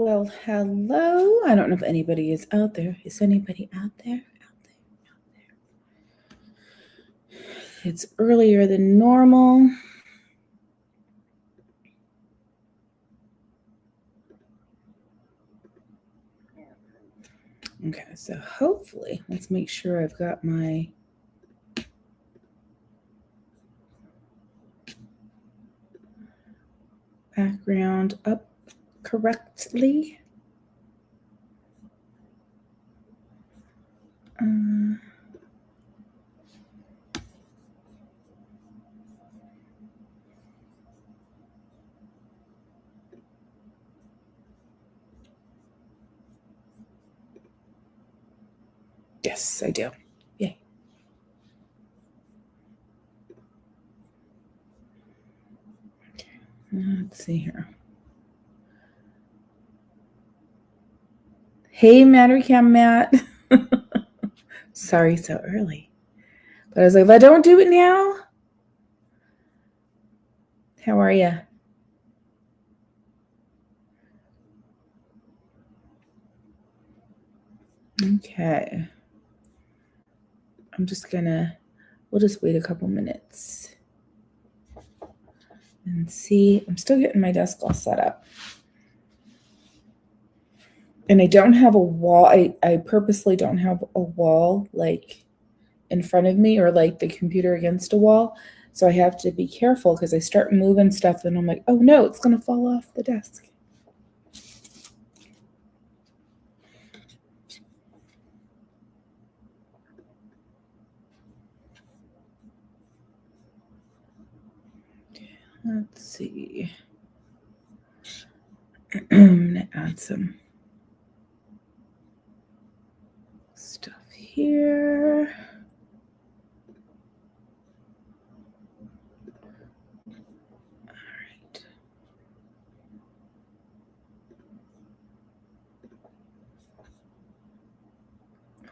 Well, hello. I don't know if anybody is out there. Is anybody out there? It's earlier than normal. Okay, so hopefully, let's make sure I've got my background up correctly. Yes, I do. Yay. Okay, let's see here. Hey, Mattercam Matt. Sorry so early. But I was like, if I don't do it now, how are you? Okay. I'm just we'll just wait a couple minutes and see. I'm still getting my desk all set up. And I don't have a wall. I purposely don't have a wall like in front of me or like the computer against a wall. So I have to be careful because I start moving stuff and I'm like, oh no, it's going to fall off the desk. Let's see. I'm going to add some stuff here. All right.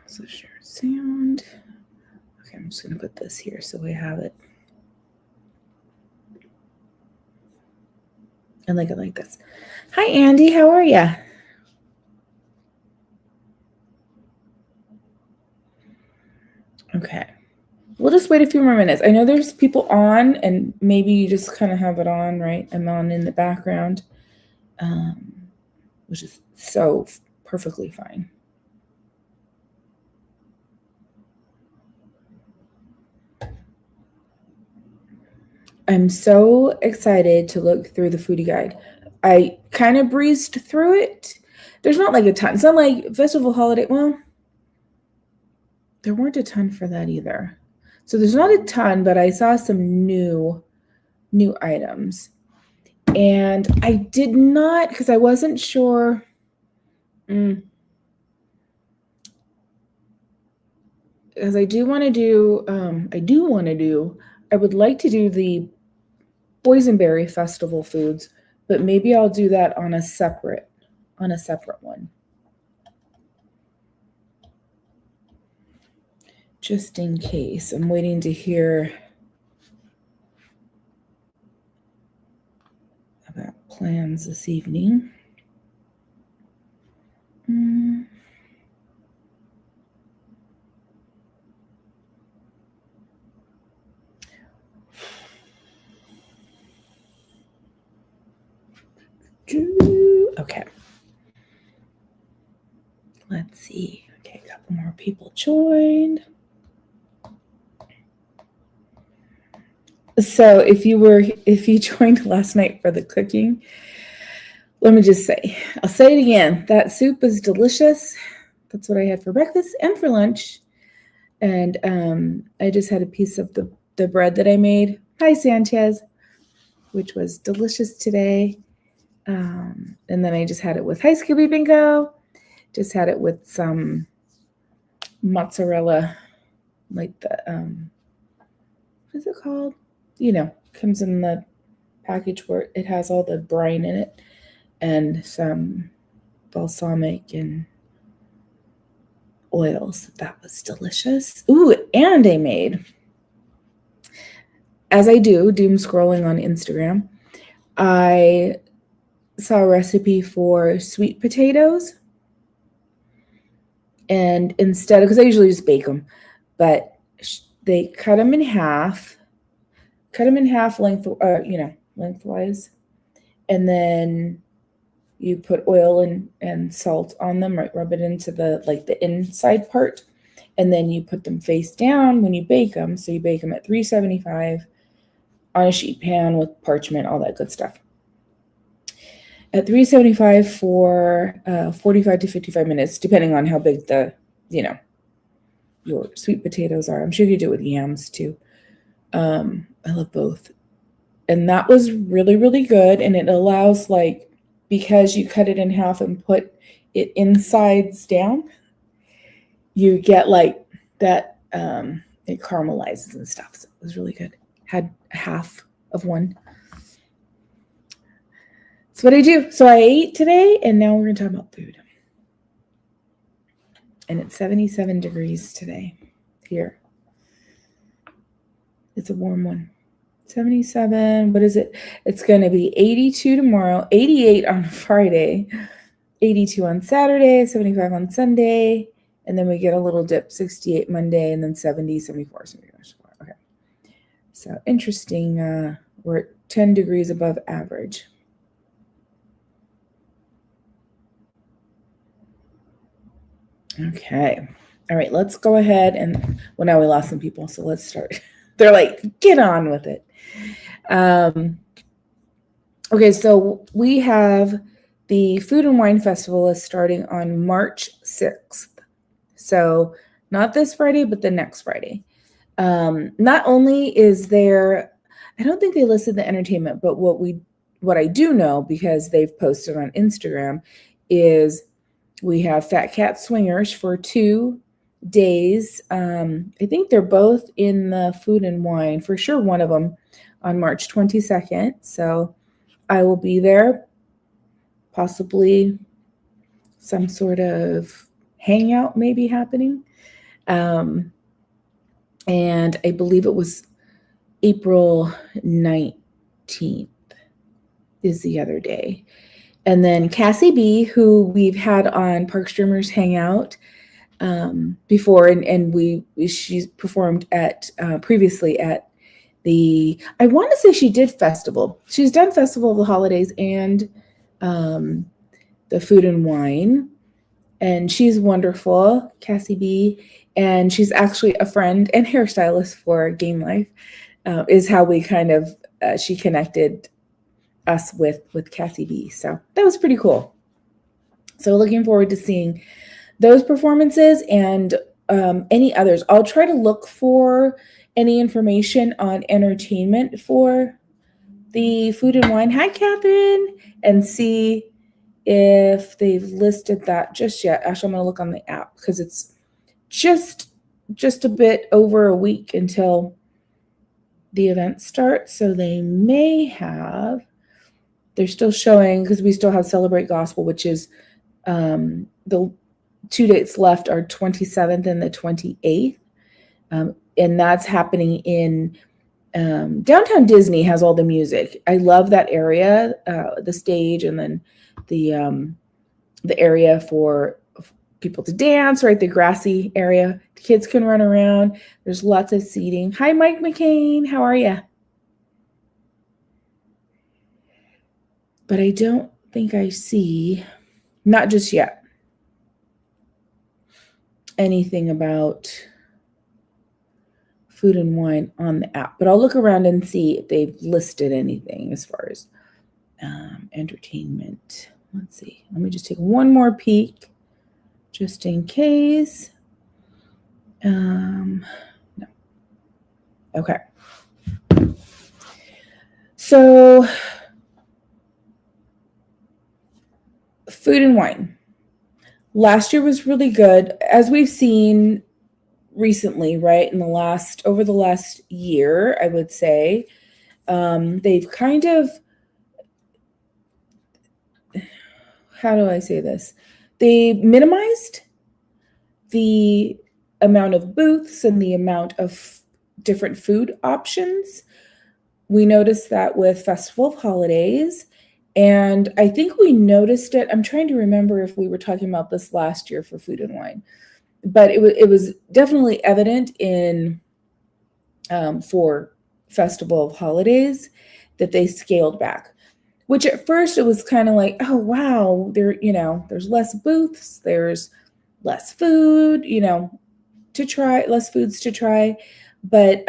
Also share sound. Okay, I'm just going to put this here so we have it. I like it like this. Hi, Andy. How are you? Okay. We'll just wait a few more minutes. I know there's people on, and maybe you just kind of have it on, right? I'm on in the background, which is so perfectly fine. I'm so excited to look through the foodie guide. I kind of breezed through it. There's not like a ton. It's not like festival holiday. Well, there weren't a ton for that either. So there's not a ton, but I saw some new items. And I did not, because I wasn't sure. As I would like to do the boysenberry festival foods, but maybe I'll do that on a separate one. Just in case. I'm waiting to hear about plans this evening. Okay. Let's see. Okay, a couple more people joined. So if you joined last night for the cooking, let me just say, I'll say it again. That soup was delicious. That's what I had for breakfast and for lunch. And I just had a piece of the bread that I made. Hi, Sanchez, which was delicious today. And then I just had it with Hi, Scooby Bingo. Just had it with some mozzarella, like the, what is it called? Comes in the package where it has all the brine in it and some balsamic and oils. That was delicious. Ooh, and I made, as I do, doom scrolling on Instagram, I saw a recipe for sweet potatoes. And instead, because I usually just bake them, but they cut them in half lengthwise. And then you put oil and salt on them, right? Rub it into the inside part. And then you put them face down when you bake them. So you bake them at 375 on a sheet pan with parchment, all that good stuff. At 375 for 45 to 55 minutes, depending on how big your sweet potatoes are. I'm sure you do it with yams too. I love both. And that was really, really good. And it allows, because you cut it in half and put it insides down, you get that, it caramelizes and stuff. So it was really good. Had half of one. That's what I do. So I ate today, and now we're going to talk about food. And it's 77 degrees today here. It's a warm one. 77, what is it? It's going to be 82 tomorrow, 88 on Friday, 82 on Saturday, 75 on Sunday, and then we get a little dip, 68 Monday, and then 70, 74, 74. Okay. So interesting. We're at 10 degrees above average. Okay. All right, let's go ahead and, well, now we lost some people, so let's start. They're like, get on with it. Okay, so we have the Food and Wine Festival is starting on March 6th. So not this Friday, but the next Friday. Not only is there, I don't think they listed the entertainment, but what I do know, because they've posted on Instagram, is we have Fat Cat Swingers for 2 days. I think they're both in the Food and Wine, for sure one of them on March 22nd. So I will be there, possibly some sort of hangout maybe happening. And I believe it was April 19th is the other day. And then Cassie B, who we've had on Park Streamers Hangout before, and she's performed at previously at I want to say she did festival. She's done Festival of the Holidays and the Food and Wine, and she's wonderful, Cassie B. And she's actually a friend and hairstylist for Game Life. Is how we kind of she connected us with Cassie B. So that was pretty cool. So looking forward to seeing those performances and any others. I'll try to look for any information on entertainment for the Food and Wine. Hi, Catherine, and see if they've listed that just yet. Actually, I'm going to look on the app because it's just a bit over a week until the event starts. So they may have. They're still showing, because we still have Celebrate Gospel, which is the 2 dates left are 27th and the 28th. And that's happening in downtown Disney has all the music. I love that area, the stage, and then the area for people to dance, right? The grassy area. The kids can run around. There's lots of seating. Hi, Mike McCain. How are you? But I don't think I see, not just yet, anything about Food and Wine on the app. But I'll look around and see if they've listed anything as far as entertainment. Let's see. Let me just take one more peek just in case. No. Okay. So Food and Wine. Last year was really good, as we've seen recently, right? Over the last year, I would say, they've kind of, how do I say this? They minimized the amount of booths and the amount of different food options. We noticed that with Festival of Holidays, And I think we noticed it. I'm trying to remember if we were talking about this last year for Food and Wine, but it was definitely evident in for Festival of Holidays that they scaled back. Which at first it was kind of like, oh wow, there's less booths, there's less food, to try, less foods to try. But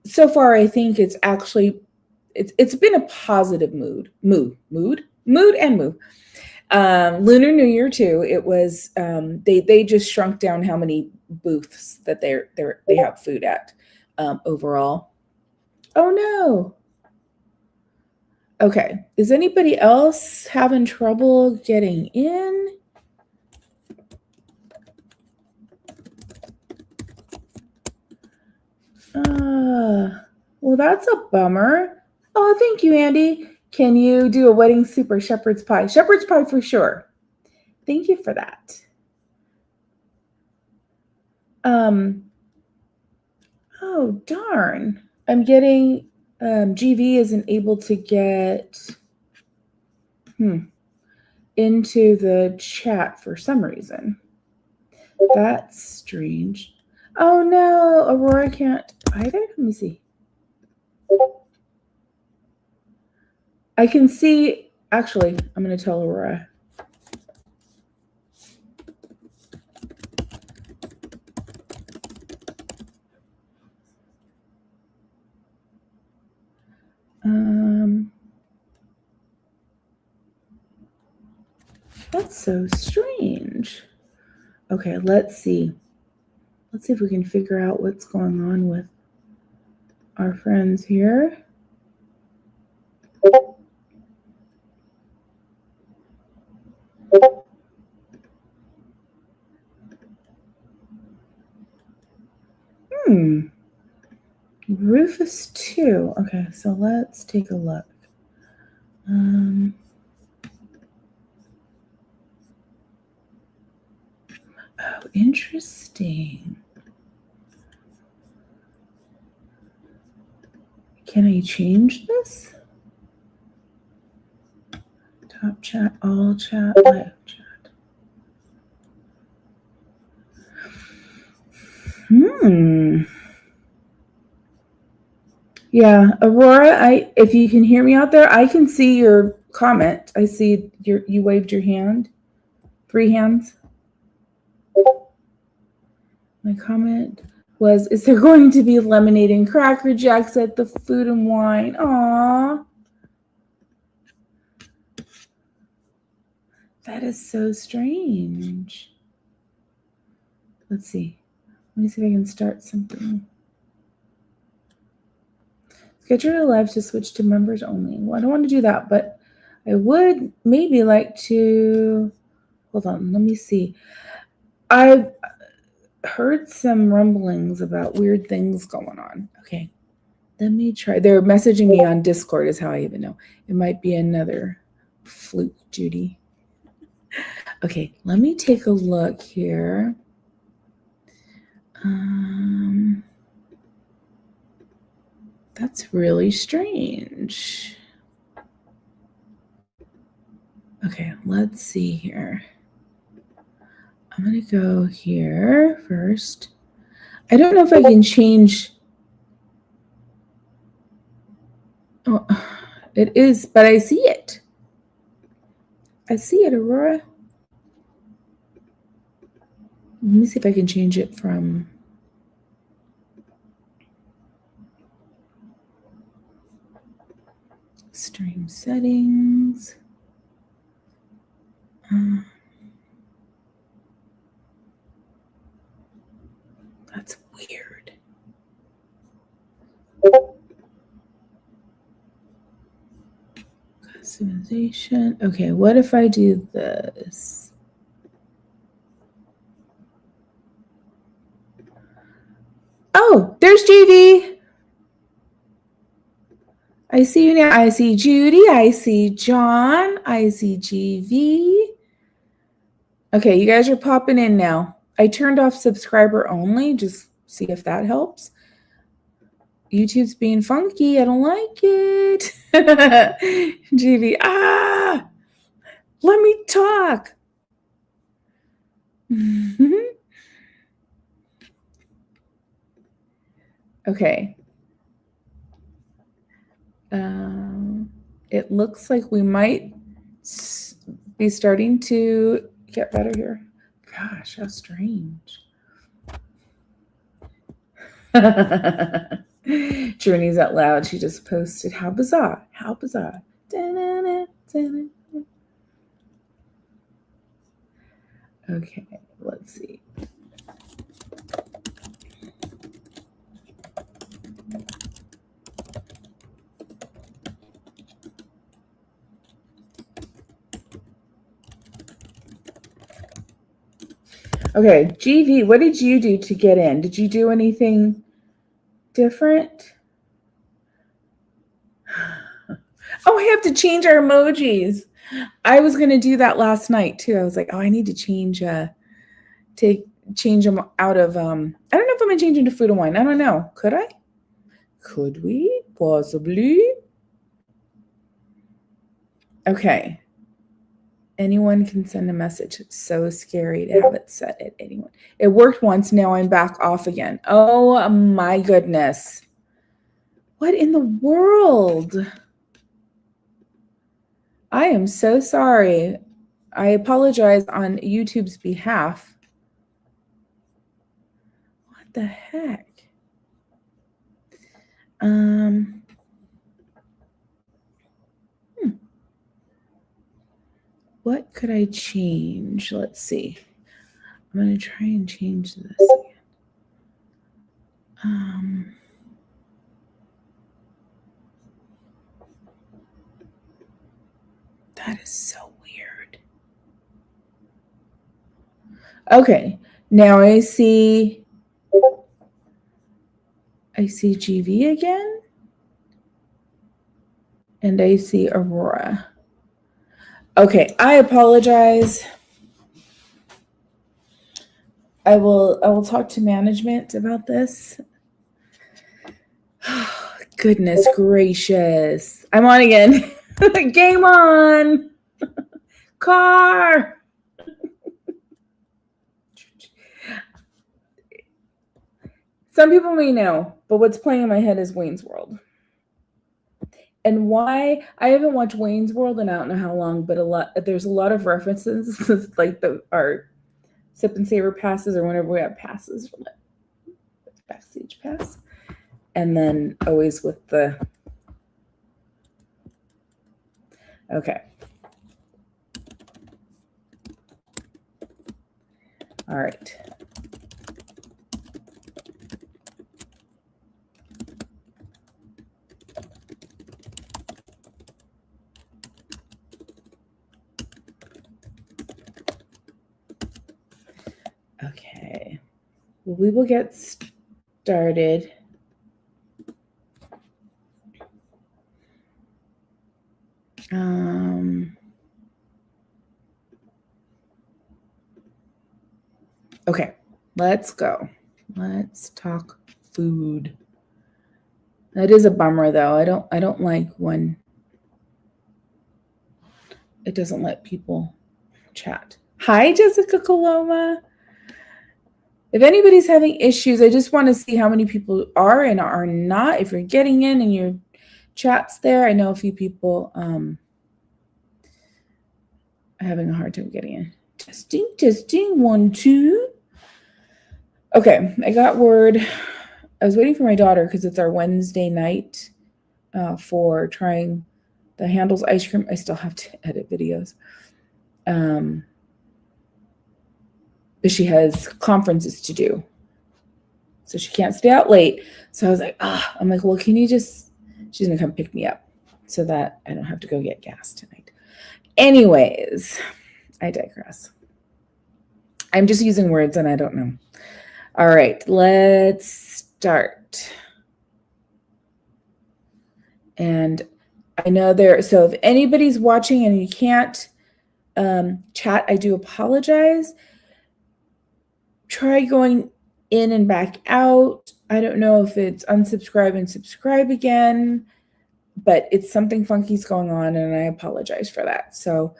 so far, I think it's actually it's been a positive mood. Lunar New Year too. It was they just shrunk down how many booths that they have food at overall. Oh no. Okay. Is anybody else having trouble getting in? Well, that's a bummer. Oh, thank you, Andy. Can you do a wedding soup or shepherd's pie? Shepherd's pie for sure. Thank you for that. Oh, darn. I'm getting, GV isn't able to get into the chat for some reason. That's strange. Oh no, Aurora can't either. Let me see. I can see, actually, I'm going to tell Aurora. That's so strange. Okay, let's see. Let's see if we can figure out what's going on with our friends here. Rufus 2. Okay, so let's take a look. Oh, interesting. Can I change this? Top chat, all chat, live chat. Yeah, Aurora, if you can hear me out there, I can see your comment. I see you waved your hand. 3 hands. My comment was, is there going to be lemonade and Cracker Jacks at the Food and Wine? Aww. That is so strange. Let's see. Let me see if I can start something. Schedule a live to switch to members only. Well, I don't want to do that, but I would maybe like to, hold on, let me see. I've heard some rumblings about weird things going on. Okay, let me try. They're messaging me on Discord is how I even know. It might be another fluke, Judy. Okay, let me take a look here. That's really strange. Okay, let's see here. I'm going to go here first. I don't know if I can change. Oh, it is, but I see it. I see it, Aurora. Let me see if I can change it from stream settings. That's weird. Customization. Okay, what if I do this? Oh, there's JV. I see you now. I see Judy. I see John. I see GV. Okay, you guys are popping in now. I turned off subscriber only. Just see if that helps. YouTube's being funky. I don't like it. GV, let me talk. Okay. It looks like we might be starting to get better here. Gosh, how strange. Journey's out loud. She just posted, how bizarre, how bizarre. Okay, let's see. Okay, GV, what did you do to get in? Did you do anything different? Oh, I have to change our emojis. I was going to do that last night too. I was like, oh, I need to change them out of I don't know if I'm going to change them to food and wine. I don't know. Could I? Could we? Possibly. Okay. Anyone can send a message. It's so scary to have it set at anyone. It worked once. Now I'm back off again. Oh my goodness. What in the world? I am so sorry. I apologize on YouTube's behalf. What the heck? What could I change? Let's see. I'm going to try and change this again. That is so weird. Okay, now I see GV again. And I see Aurora. Okay, I apologize. I will talk to management about this. Goodness gracious. I'm on again. Game on. Car. Some people may know, but what's playing in my head is Wayne's World. And why I haven't watched Wayne's World in I don't know how long, but there's a lot of references like our sip and savor passes, or whenever we have passes, backstage pass, and then always with the okay. All right. Okay, well, we will get started. Okay, let's go. Let's talk food. That is a bummer, though. I don't like when it doesn't let people chat. Hi, Jessica Coloma. If anybody's having issues, I just want to see how many people are and are not. If you're getting in and your chat's there, I know a few people are having a hard time getting in. Testing, 1, 2. Okay, I got word. I was waiting for my daughter because it's our Wednesday night for trying the Handles ice cream. I still have to edit videos. But she has conferences to do. So she can't stay out late. So I was like, I'm like, well, can you just, she's going to come pick me up so that I don't have to go get gas tonight. Anyways, I digress. I'm just using words and I don't know. All right, let's start. And I know so if anybody's watching and you can't chat, I do apologize. Try going in and back out. I don't know if it's unsubscribe and subscribe again, but it's something funky's going on, and I apologize for that. So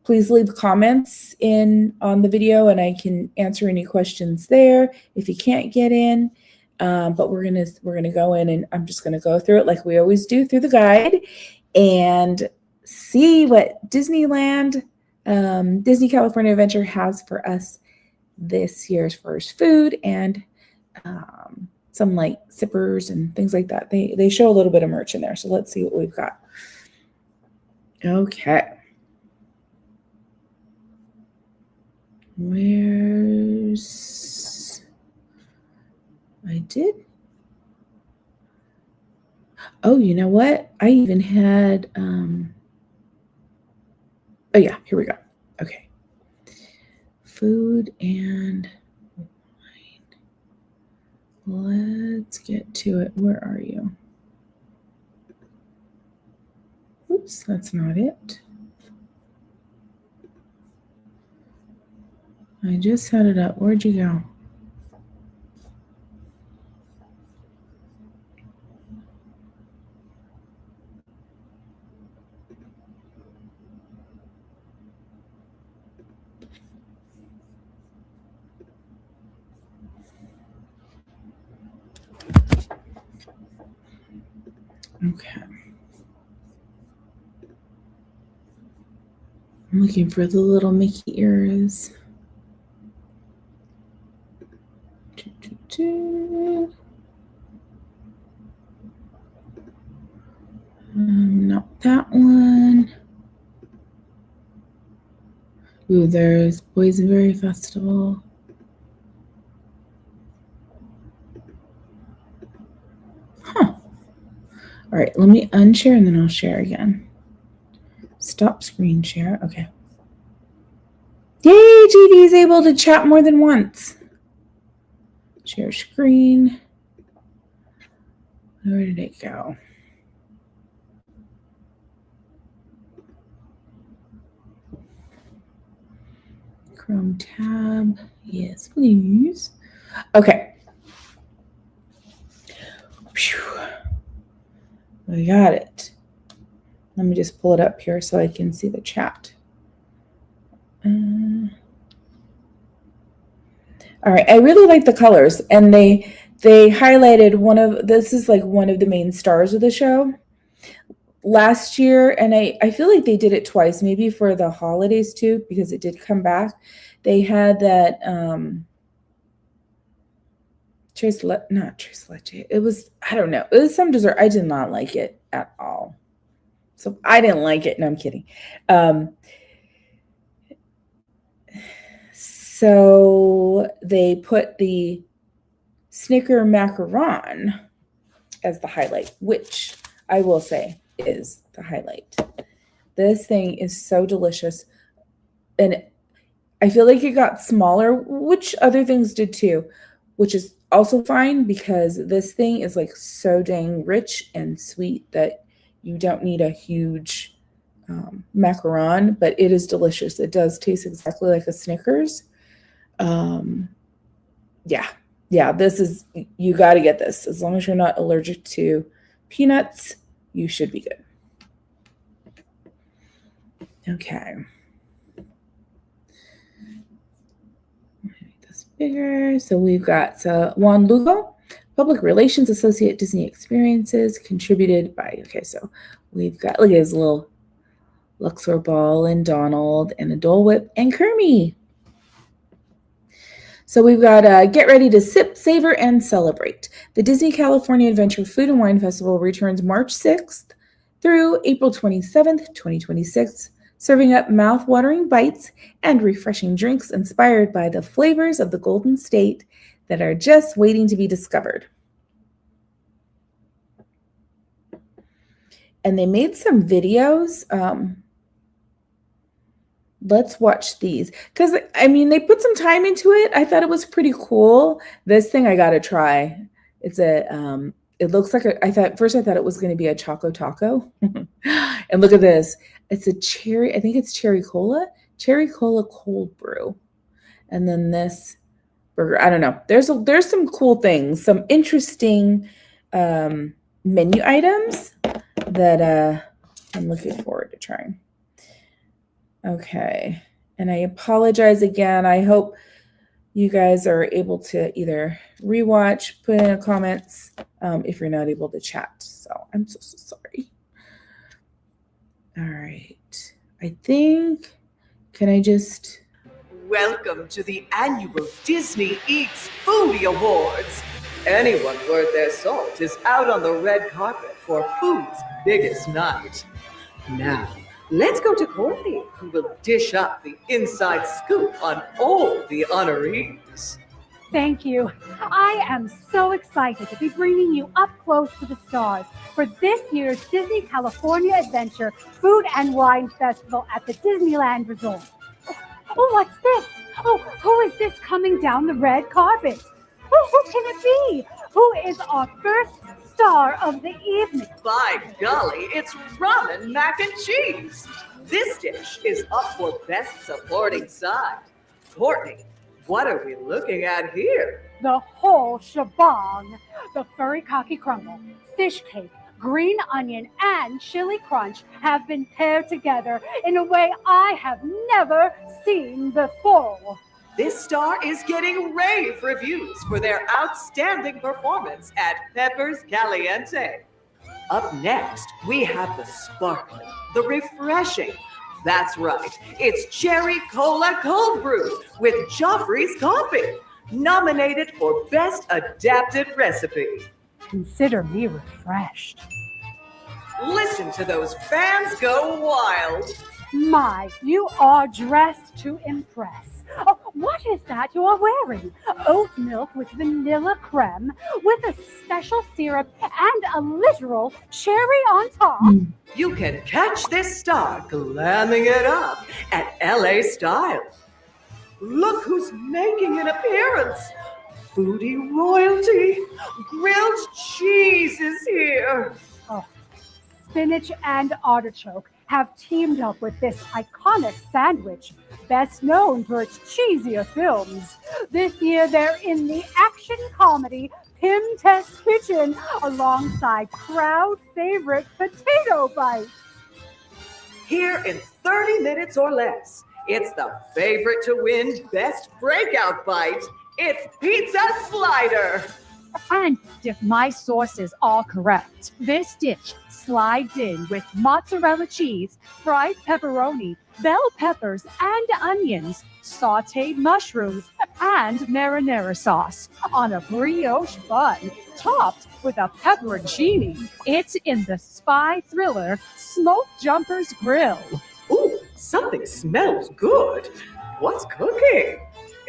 please leave comments on the video, and I can answer any questions there if you can't get in. But we're gonna go in, and I'm just gonna go through it like we always do through the guide, and see what Disneyland, Disney California Adventure has for us this year's first food, and some like zippers and things like that. They show a little bit of merch in there. So let's see what we've got. Okay. I did. Oh, you know what? I even had, oh yeah, here we go. Okay. Food and wine. Let's get to it. Where are you? Oops, that's not it. I just had it up. Where'd you go? Okay. I'm looking for the little Mickey ears. Not that one. Ooh, there's Boysenberry Festival. Huh. All right, let me unshare and then I'll share again. Stop screen share. Okay. Yay, GV is able to chat more than once. Share screen. Where did it go? Chrome tab. Yes, please. Okay. Whew. We got it. Let me just pull it up here so I can see the chat. All right, I really like the colors, and they highlighted this is like one of the main stars of the show last year, and I feel like they did it twice, maybe for the holidays too, because it did come back. They had that not Tres Leche. It was, I don't know. It was some dessert. I did not like it at all. So I didn't like it. No, I'm kidding. So they put the Snicker macaron as the highlight, which I will say is the highlight. This thing is so delicious. And I feel like it got smaller, which other things did too, which is also fine because this thing is like so dang rich and sweet that you don't need a huge macaron, but it is delicious. It does taste exactly like a Snickers. Yeah, this is, you got to get this. As long as you're not allergic to peanuts, you should be good. Okay. Make this bigger. So we've got Juan Lugo, Public Relations Associate, Disney Experiences, contributed by, okay, so we've got, look at his little Luxor ball and Donald and a Dole Whip and Kermie. So we've got get ready to sip, savor, and celebrate. The Disney California Adventure Food and Wine Festival returns March 6th through April 27th, 2026, serving up mouth-watering bites and refreshing drinks inspired by the flavors of the Golden State that are just waiting to be discovered. And they made some videos. Let's watch these because I mean they put some time into it. I thought it was pretty cool. This thing I gotta try. It's a it looks like I thought it was going to be a Choco Taco. And look at this. It's a cherry, I think it's cherry cola cold brew. And then this burger. I don't know. There's some cool things, some interesting menu items that I'm looking forward to trying. Okay. And I apologize again. I hope you guys are able to either rewatch, put in comments if you're not able to chat. So I'm so sorry. All right. I think, can I just... Welcome to the annual Disney Eats Foodie Awards. Anyone worth their salt is out on the red carpet for food's biggest night. Now, let's go to Courtney, who will dish up the inside scoop on all the honorees. Thank you. I am so excited to be bringing you up close to the stars for this year's Disney California Adventure Food and Wine Festival at the Disneyland Resort. Oh, what's this? Oh, who is this coming down the red carpet? Oh, who can it be? Who is our first star of the evening? By golly, it's ramen mac and cheese. This dish is up for Best Supporting Side. Courtney, what are we looking at here? The whole shebang. The furikake crumble, fish cake, green onion, and chili crunch have been paired together in a way I have never seen before. This star is getting rave reviews for their outstanding performance at Peppers Caliente. Up next, we have the sparkling, the refreshing. That's right, it's Cherry Cola Cold Brew with Joffrey's Coffee, nominated for Best Adapted Recipe. Consider me refreshed. Listen to those fans go wild. My, you are dressed to impress. Oh, what is that you are wearing? Oat milk with vanilla creme, with a special syrup and a literal cherry on top. You can catch this star glamming it up at LA Style. Look who's making an appearance. Foodie royalty. Grilled cheese is here. Oh, spinach and artichoke have teamed up with this iconic sandwich, best known for its cheesier films. This year, they're in the action comedy Pim Test Kitchen alongside crowd favorite Potato Bites. Here in 30 minutes or less, it's the favorite to win Best Breakout Bite. It's Pizza Slider. And if my sources are correct, this dish slides in with mozzarella cheese, fried pepperoni, bell peppers and onions, sauteed mushrooms, and marinara sauce on a brioche bun, topped with a pepperoncini. It's in the spy thriller Smoke Jumper's Grill. Ooh, something smells good. What's cooking?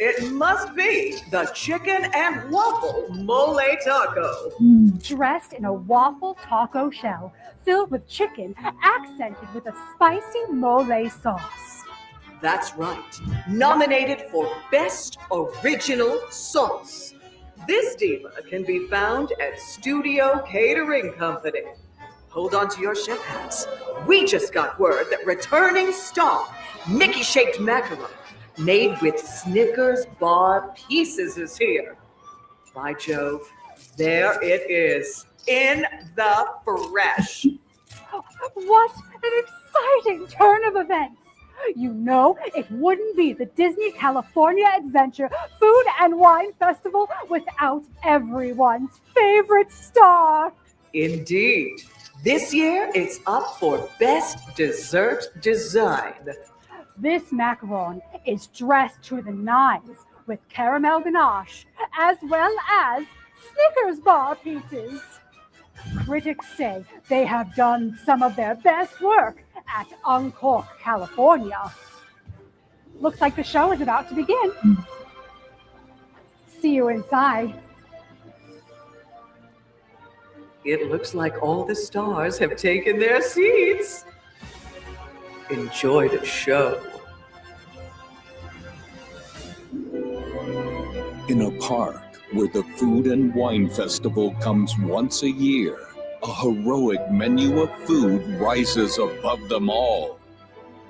It must be the chicken and waffle mole taco. Dressed in a waffle taco shell filled with chicken, accented with a spicy mole sauce. That's right. Nominated for Best Original Sauce. This diva can be found at Studio Catering Company. Hold on to your chef hats. We just got word that returning star Mickey-shaped macaron made with Snickers bar pieces is here. By Jove, there it is, in the fresh. What an exciting turn of events! You know, it wouldn't be the Disney California Adventure Food and Wine Festival without everyone's favorite star. Indeed. This year, it's up for Best Dessert Design. This macaron is dressed to the nines with caramel ganache, as well as Snickers bar pieces. Critics say they have done some of their best work at Uncork, California. Looks like the show is about to begin. See you inside. It looks like all the stars have taken their seats. Enjoy the show. In a park where the Food and Wine Festival comes once a year, a heroic menu of food rises above them all.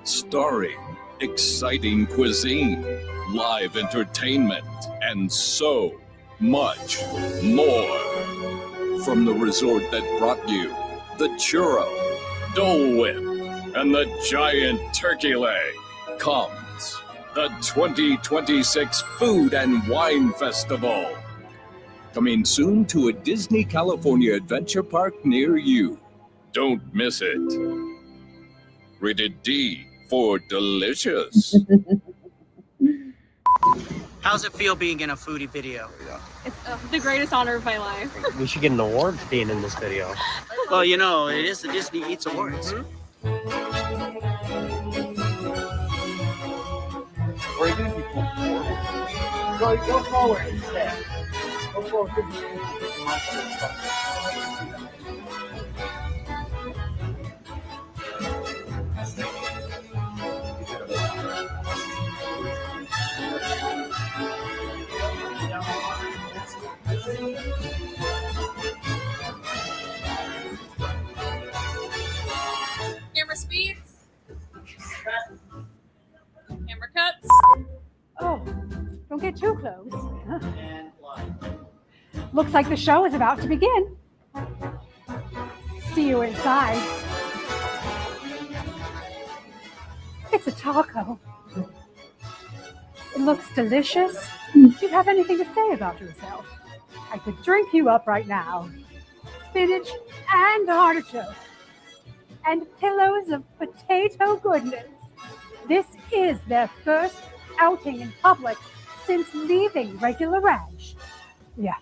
Starring exciting cuisine, live entertainment, and so much more. From the resort that brought you the churro, Dole Whip, and the giant turkey leg comes the 2026 Food and Wine Festival. Coming soon to a Disney California adventure park near you. Don't miss it. Rated D for delicious. How's it feel being in a foodie video? It's the greatest honor of my life. We should get an award for being in this video. Well, you know, it is the Disney Eats Awards. Where are you going to be pulling forward? Go forward instead. Go forward. Camera speed. Camera cuts. Oh, don't get too close. Looks like the show is about to begin. See you inside. It's a taco. It looks delicious. Do you have anything to say about yourself? I could drink you up right now. Spinach and artichoke. And pillows of potato goodness. This is their first outing in public since leaving regular ranch. Yeah,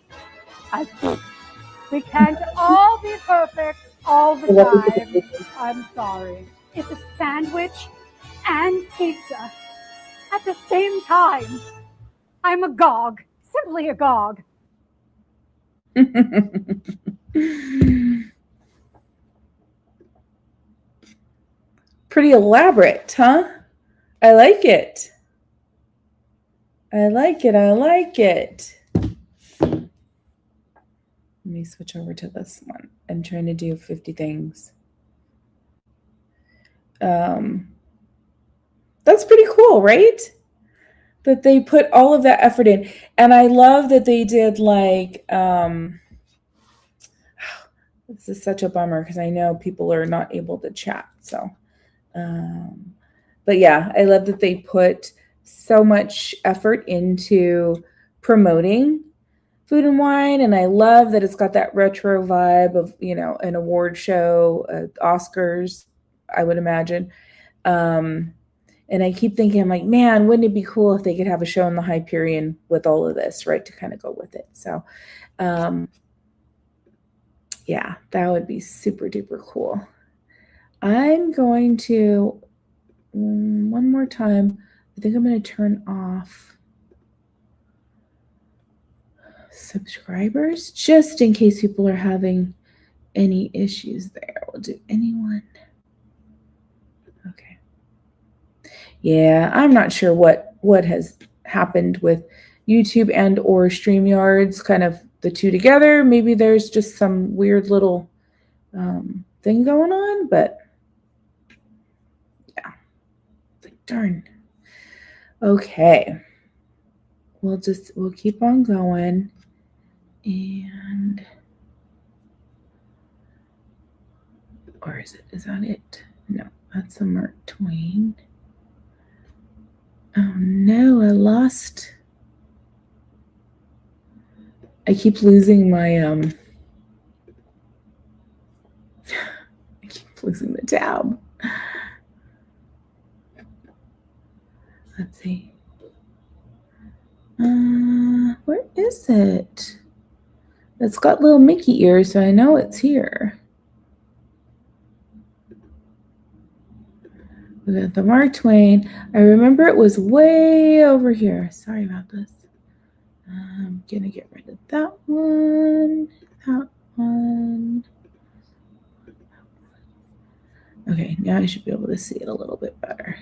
we can't all be perfect all the time. I'm sorry. It's a sandwich and pizza at the same time. I'm agog, simply agog. Pretty elaborate, huh? I like it. I like it. I like it. Let me switch over to this one. I'm trying to do 50 things. That's pretty cool, right? That they put all of that effort in. And I love that they did like, this is such a bummer because I know people are not able to chat. So, but yeah, I love that they put so much effort into promoting Food and Wine. And I love that it's got that retro vibe of, you know, an award show, Oscars, I would imagine. And I keep thinking, I'm like, man, wouldn't it be cool if they could have a show in the Hyperion with all of this, right? To kind of go with it. So, yeah, that would be super duper cool. I'm going to, one more time, I think I'm going to turn off subscribers just in case people are having any issues there. We'll do anyone. Okay. Yeah, I'm not sure what has happened with YouTube and or StreamYards, kind of the two together. Maybe there's just some weird little thing going on, but yeah. Like, darn. Okay. We'll keep on going. And or is that it? No, that's a Mark Twain. Oh no, I keep losing my I keep losing the tab. Let's see. Where is it? It's got little Mickey ears, so I know it's here. We got the Mark Twain. I remember it was way over here. Sorry about this. I'm gonna get rid of that one. That one. Okay, now I should be able to see it a little bit better.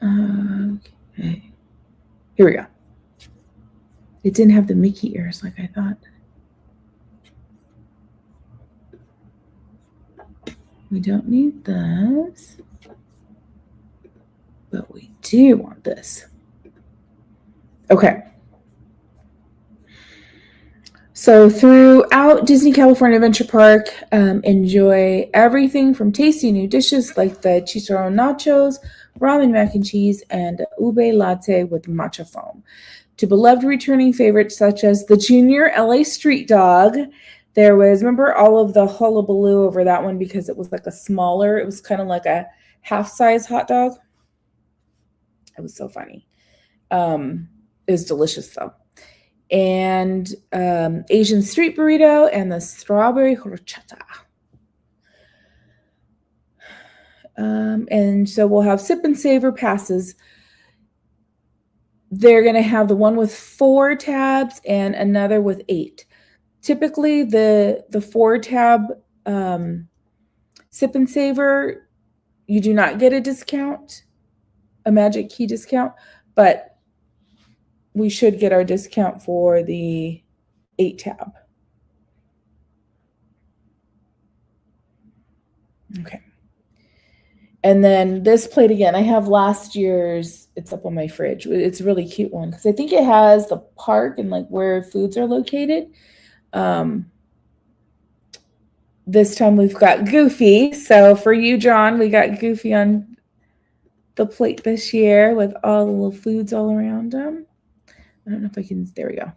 Okay. Here we go. It didn't have the Mickey ears like I thought. We don't need those, but we do want this. Okay. So throughout Disney California Adventure Park, enjoy everything from tasty new dishes like the chicharron nachos, ramen mac and cheese, and ube latte with matcha foam, to beloved returning favorites such as the Junior LA Street Dog. There was, remember all of the hullabaloo over that one because it was like a smaller, it was kind of like a half-size hot dog. It was so funny. It was delicious though. And Asian street burrito and the strawberry horchata. And so we'll have sip and savor passes. They're going to have the one with 4 tabs and another with 8. Typically, the 4-tab sip and savor, you do not get a discount, a Magic Key discount, but we should get our discount for the 8-tab. Okay. And then this plate again, I have last year's, it's up on my fridge. It's a really cute one because I think it has the park and like where foods are located. This time we've got Goofy. So for you, John, we got Goofy on the plate this year with all the little foods all around him. I don't know if I can, there we go.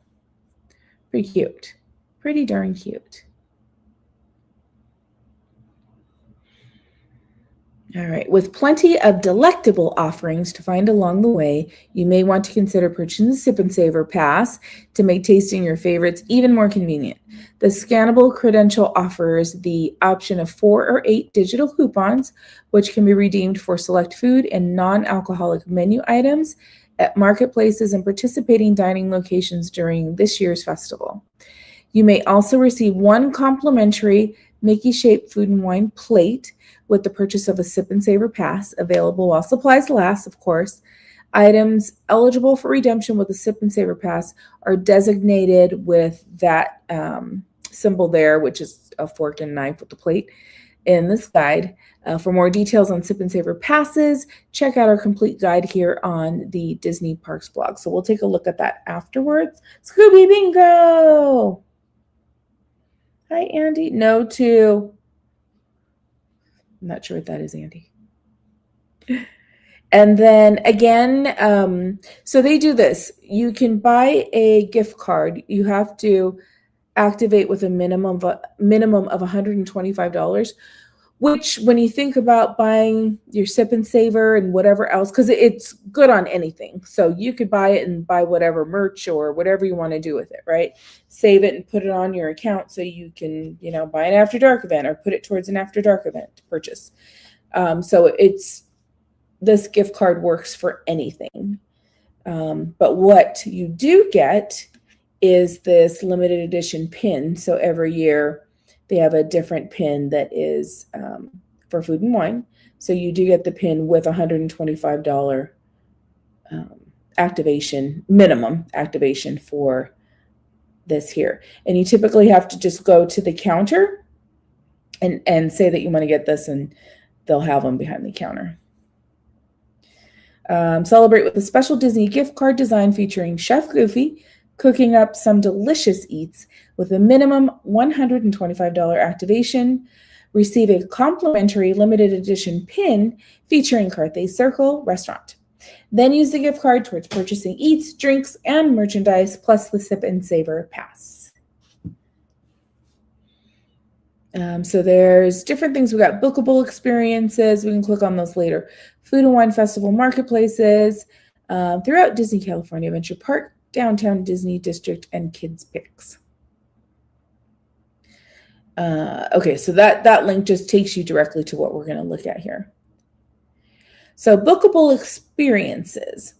Pretty cute. Pretty darn cute. All right, with plenty of delectable offerings to find along the way, you may want to consider purchasing the Sip and Savor Pass to make tasting your favorites even more convenient. The scannable credential offers the option of 4 or 8 digital coupons, which can be redeemed for select food and non-alcoholic menu items at marketplaces and participating dining locations during this year's festival. You may also receive 1 complimentary Mickey-shaped food and wine plate with the purchase of a Sip and Savor Pass, available while supplies last, of course. Items eligible for redemption with a Sip and Savor Pass are designated with that symbol there, which is a fork and knife with the plate in this guide. For more details on Sip and Savor Passes, check out our complete guide here on the Disney Parks blog. So we'll take a look at that afterwards. Scooby Bingo! Hi, Andy. No to... I'm not sure what that is, Andy. And then again, so they do this. You can buy a gift card. You have to activate with a minimum of $125, which when you think about buying your Sip and Savor and whatever else, because it's good on anything. So you could buy it and buy whatever merch or whatever you want to do with it, right? Save it and put it on your account so you can, buy an After Dark event or put it towards an After Dark event purchase. So this gift card works for anything. But what you do get is this limited edition pin. So every year they have a different pin that is for food and wine. So you do get the pin with $125 minimum activation for this here. And you typically have to just go to the counter and say that you want to get this, and they'll have them behind the counter. Celebrate with a special Disney gift card design featuring Chef Goofy cooking up some delicious eats with a minimum $125 activation. Receive a complimentary limited edition pin featuring Carthay Circle Restaurant. Then use the gift card towards purchasing eats, drinks, and merchandise, plus the Sip and Savor Pass. So there's different things. We got bookable experiences. We can click on those later. Food and Wine Festival marketplaces throughout Disney California Adventure Park, Downtown Disney District, and Kids Picks. Okay, so that link just takes you directly to what we're going to look at here. So bookable experiences.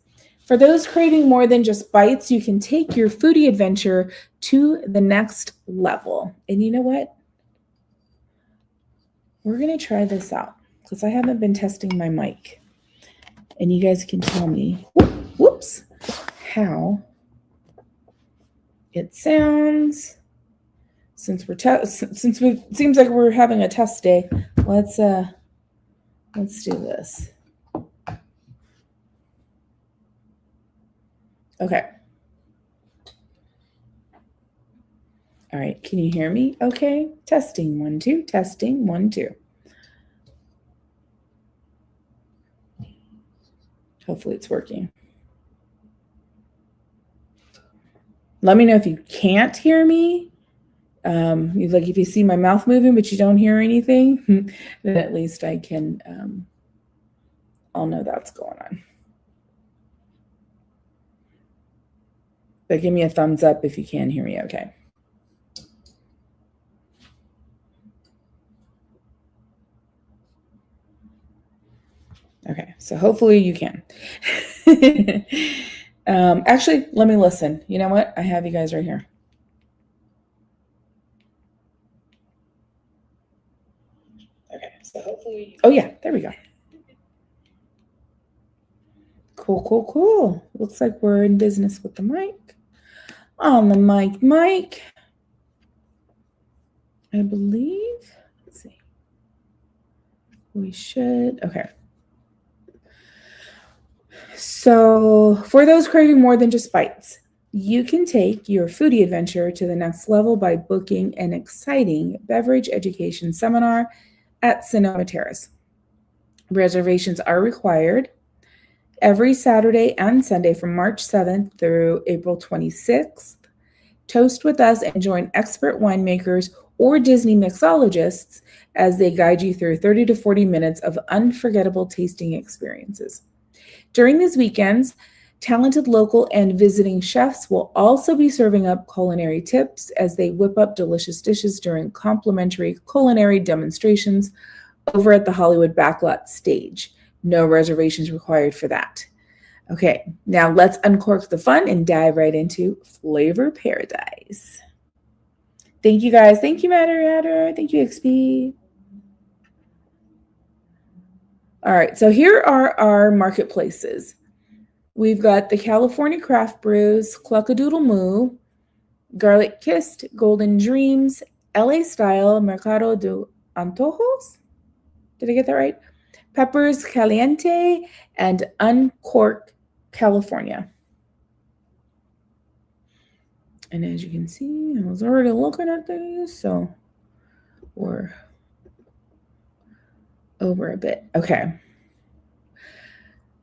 For those craving more than just bites, you can take your foodie adventure to the next level. And you know what? We're going to try this out because I haven't been testing my mic. And you guys can tell me, whoops, how it sounds. Since it seems like we're having a test day, let's do this. Okay. All right. Can you hear me? Okay. Testing 1 2. Testing 1 2. Hopefully it's working. Let me know if you can't hear me. Like if you see my mouth moving but you don't hear anything, then at least I can. I'll know that's going on. But give me a thumbs up if you can hear me. Okay. Okay, so hopefully you can. Actually, let me listen. You know what? I have you guys right here. Okay, so hopefully. Oh, yeah, there we go. Cool, cool, cool. Looks like we're in business with the mic. On the mic. I believe. Let's see. We should. Okay. So for those craving more than just bites, you can take your foodie adventure to the next level by booking an exciting beverage education seminar at Sonoma Terrace. Reservations are required every Saturday and Sunday from March 7th through April 26th. Toast with us and join expert winemakers or Disney mixologists as they guide you through 30 to 40 minutes of unforgettable tasting experiences. During these weekends, talented local and visiting chefs will also be serving up culinary tips as they whip up delicious dishes during complimentary culinary demonstrations over at the Hollywood Backlot stage. No reservations required for that. Okay, now let's uncork the fun and dive right into Flavor Paradise. Thank you guys. Thank you, Matter. Thank you, XP. All right, so here are our marketplaces. We've got the California Craft Brews, Cluckadoodle Moo, Garlic Kissed, Golden Dreams, LA Style, Mercado de Antojos. Did I get that right? Peppers Caliente, and Uncork California. And as you can see, I was already looking at these, so we're over a bit. Okay.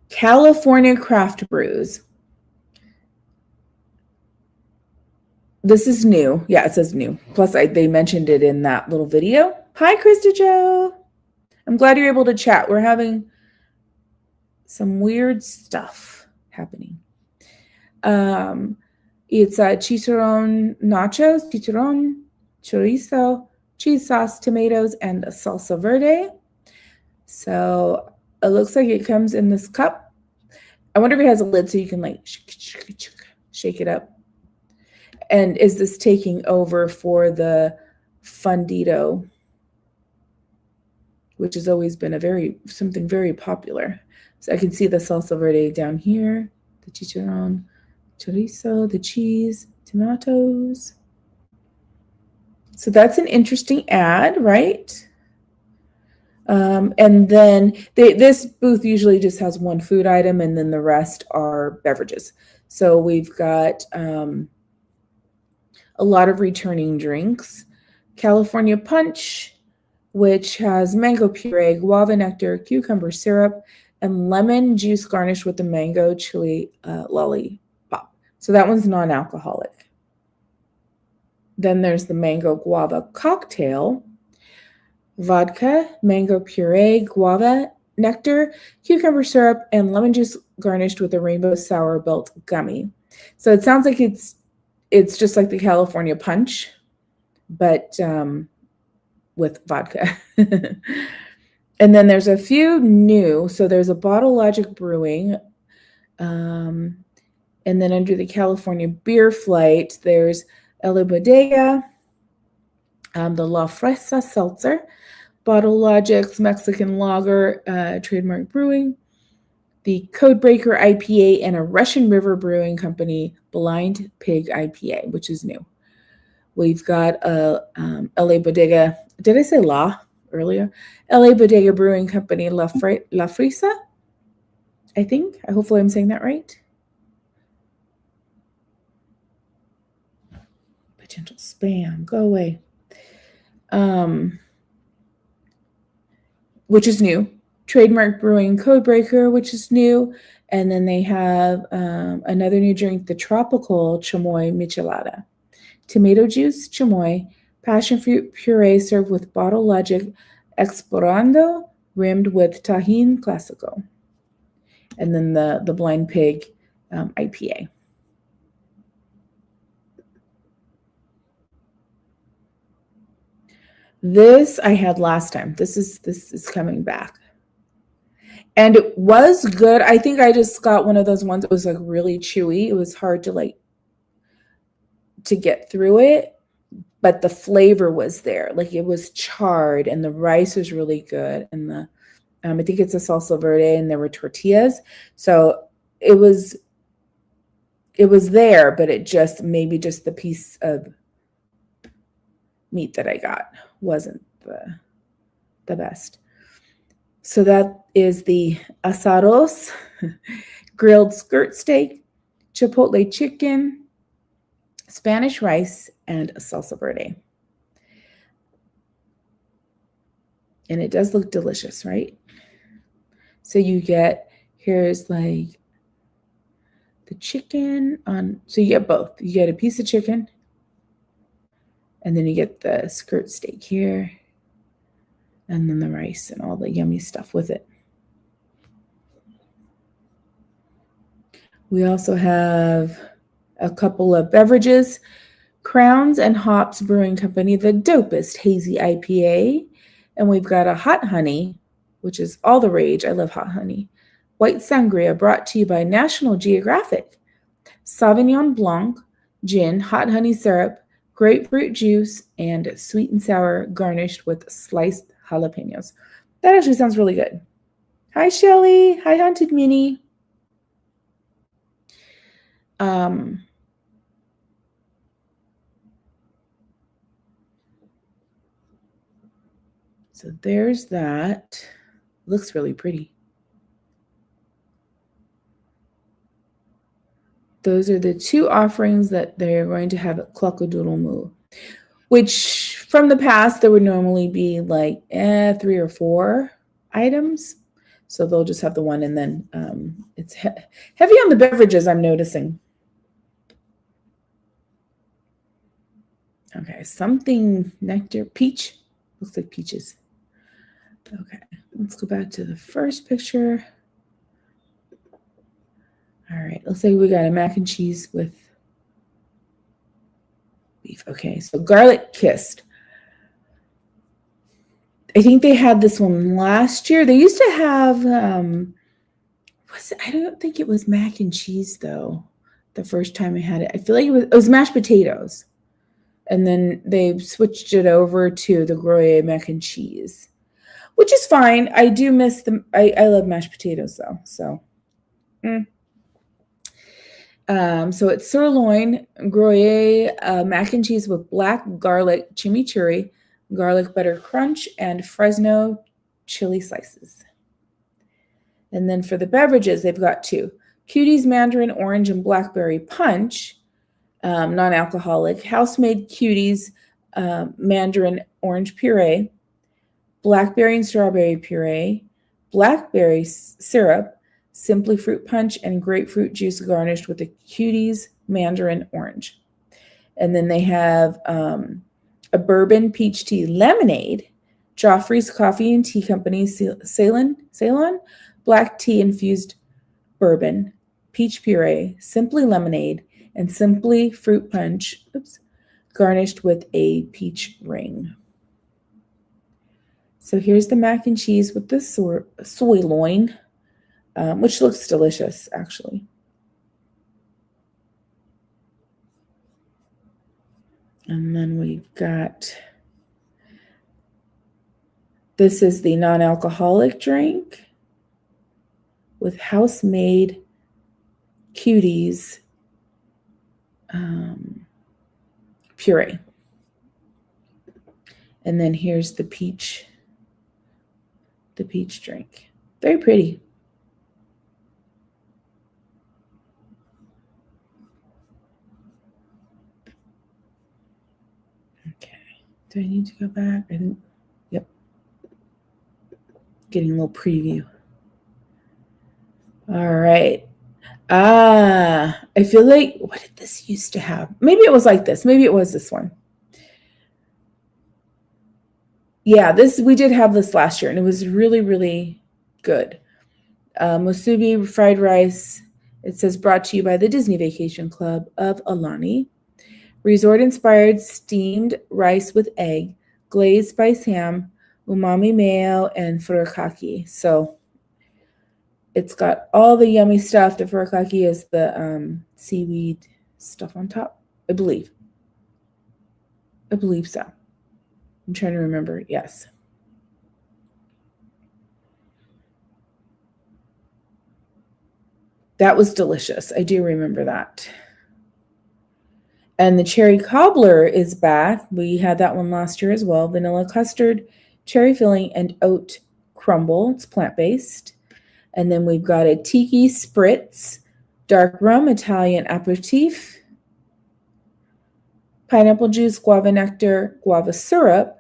California Craft Brews. This is new. Yeah, it says new. Plus, they mentioned it in that little video. Hi, Krista Joe. I'm glad you're able to chat. We're having some weird stuff happening. It's chicharron nachos, chicharron, chorizo, cheese sauce, tomatoes, and a salsa verde. So it looks like it comes in this cup. I wonder if it has a lid so you can like shake it up. And is this taking over for the Fundito, which has always been something very popular? So I can see the salsa verde down here, the chicharron, chorizo, the cheese, tomatoes. So that's an interesting ad, right? And then this booth usually just has one food item and then the rest are beverages. So we've got a lot of returning drinks. California Punch, which has mango puree, guava nectar, cucumber syrup, and lemon juice garnished with the mango chili lollipop. So that one's non-alcoholic. Then there's the mango guava cocktail. Vodka, mango puree, guava nectar, cucumber syrup, and lemon juice garnished with a rainbow sour belt gummy. So it sounds like it's just like the California Punch, but with vodka. And then there's a few new. So there's a Bottle Logic Brewing. And then under the California Beer Flight, there's La Bodega, the La Fresa Seltzer, Bottle Logic's Mexican Lager, Trademark Brewing, the Codebreaker IPA, and a Russian River Brewing Company Blind Pig IPA, which is new. We've got a LA Bodega. Did I say La earlier? LA Bodega Brewing Company La Fresa, I think. Hopefully I'm saying that right. Potential spam. Go away. Which is new. Trademark Brewing Codebreaker, which is new. And then they have another new drink, the Tropical Chamoy Michelada. Tomato juice, chamoy, passion fruit puree served with Bottle Logic Explorando, rimmed with Tajín Clásico. And then the Blind Pig IPA. This I had last time. This is coming back. And it was good. I think I just got one of those ones that was like really chewy. It was hard to get through it, but the flavor was there. Like it was charred and the rice was really good. And the I think it's a salsa verde and there were tortillas. So it was there, but it just maybe just the piece of meat that I got wasn't the best. So that is the asados, grilled skirt steak, chipotle chicken, Spanish rice, and salsa verde. And it does look delicious, right? So you get, here's like the chicken on, so you get both. You get a piece of chicken, and then you get the skirt steak here, and then the rice and all the yummy stuff with it. We also have a couple of beverages. Crowns and Hops Brewing Company, the dopest hazy IPA. And we've got a hot honey, which is all the rage. I love hot honey. White sangria brought to you by National Geographic. Sauvignon Blanc, gin, hot honey syrup, grapefruit juice, and sweet and sour garnished with sliced jalapenos. That actually sounds really good. Hi, Shelly. Hi, Haunted Minnie. So there's that. Looks really pretty. Those are the two offerings that they're going to have at Cluckadoodle Moo, which from the past, there would normally be like 3 or 4 items. So they'll just have the one, and then it's heavy on the beverages, I'm noticing. Okay, something nectar, peach. Looks like peaches. Okay, let's go back to the first picture. All right, let's say we got a mac and cheese with beef. Okay, so garlic kissed. I think they had this one last year. They used to have, I don't think it was mac and cheese though. The first time I had it, I feel like it was mashed potatoes. And then they switched it over to the Gruyere mac and cheese, which is fine. I do miss them. I love mashed potatoes though. So, so it's sirloin, Gruyere mac and cheese with black garlic chimichurri, garlic butter crunch, and Fresno chili slices. And then for the beverages, they've got 2. Cuties Mandarin Orange and Blackberry Punch, non-alcoholic. House-made Cuties Mandarin Orange Puree, Blackberry and Strawberry Puree, Blackberry Syrup, Simply Fruit Punch, and grapefruit juice garnished with a Cuties Mandarin Orange. And then they have a bourbon peach tea lemonade, Joffrey's Coffee and Tea Company, Ceylon, black tea infused bourbon, peach puree, Simply Lemonade, and Simply Fruit Punch, garnished with a peach ring. So here's the mac and cheese with the soy loin, which looks delicious, actually. And then we've got, this is the non-alcoholic drink with house-made Cuties puree. And then here's the peach drink. Very pretty. Do I need to go back? I didn't. Yep. Getting a little preview. All right. I feel like, what did this used to have? Maybe it was like this. Maybe it was this one. Yeah, we did have this last year, and it was really, really good. Musubi fried rice. It says brought to you by the Disney Vacation Club of Alani. Resort-inspired steamed rice with egg, glazed spice ham, umami mayo, and furikake. So it's got all the yummy stuff. The furikake is the seaweed stuff on top, I believe. I believe so. I'm trying to remember. Yes. That was delicious. I do remember that. And the cherry cobbler is back. We had that one last year as well. Vanilla custard, cherry filling, and oat crumble. It's plant-based. And then we've got a tiki spritz, dark rum, Italian aperitif, pineapple juice, guava nectar, guava syrup,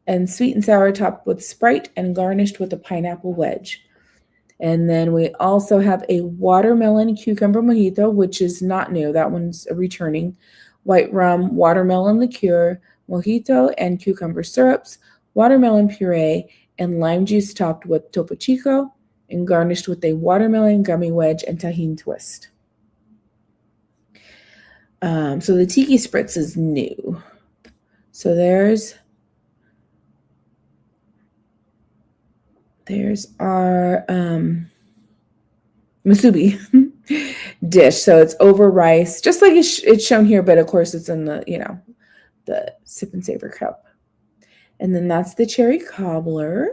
and sweet and sour topped with Sprite and garnished with a pineapple wedge. And then we also have a watermelon cucumber mojito, which is not new. That one's returning. White rum, watermelon liqueur, mojito and cucumber syrups, watermelon puree, and lime juice topped with Topo Chico and garnished with a watermelon gummy wedge and tahini twist. So the tiki spritz is new. So there's our musubi dish. So it's over rice, just like it's shown here, but of course it's in the, the sip and savor cup. And then that's the cherry cobbler.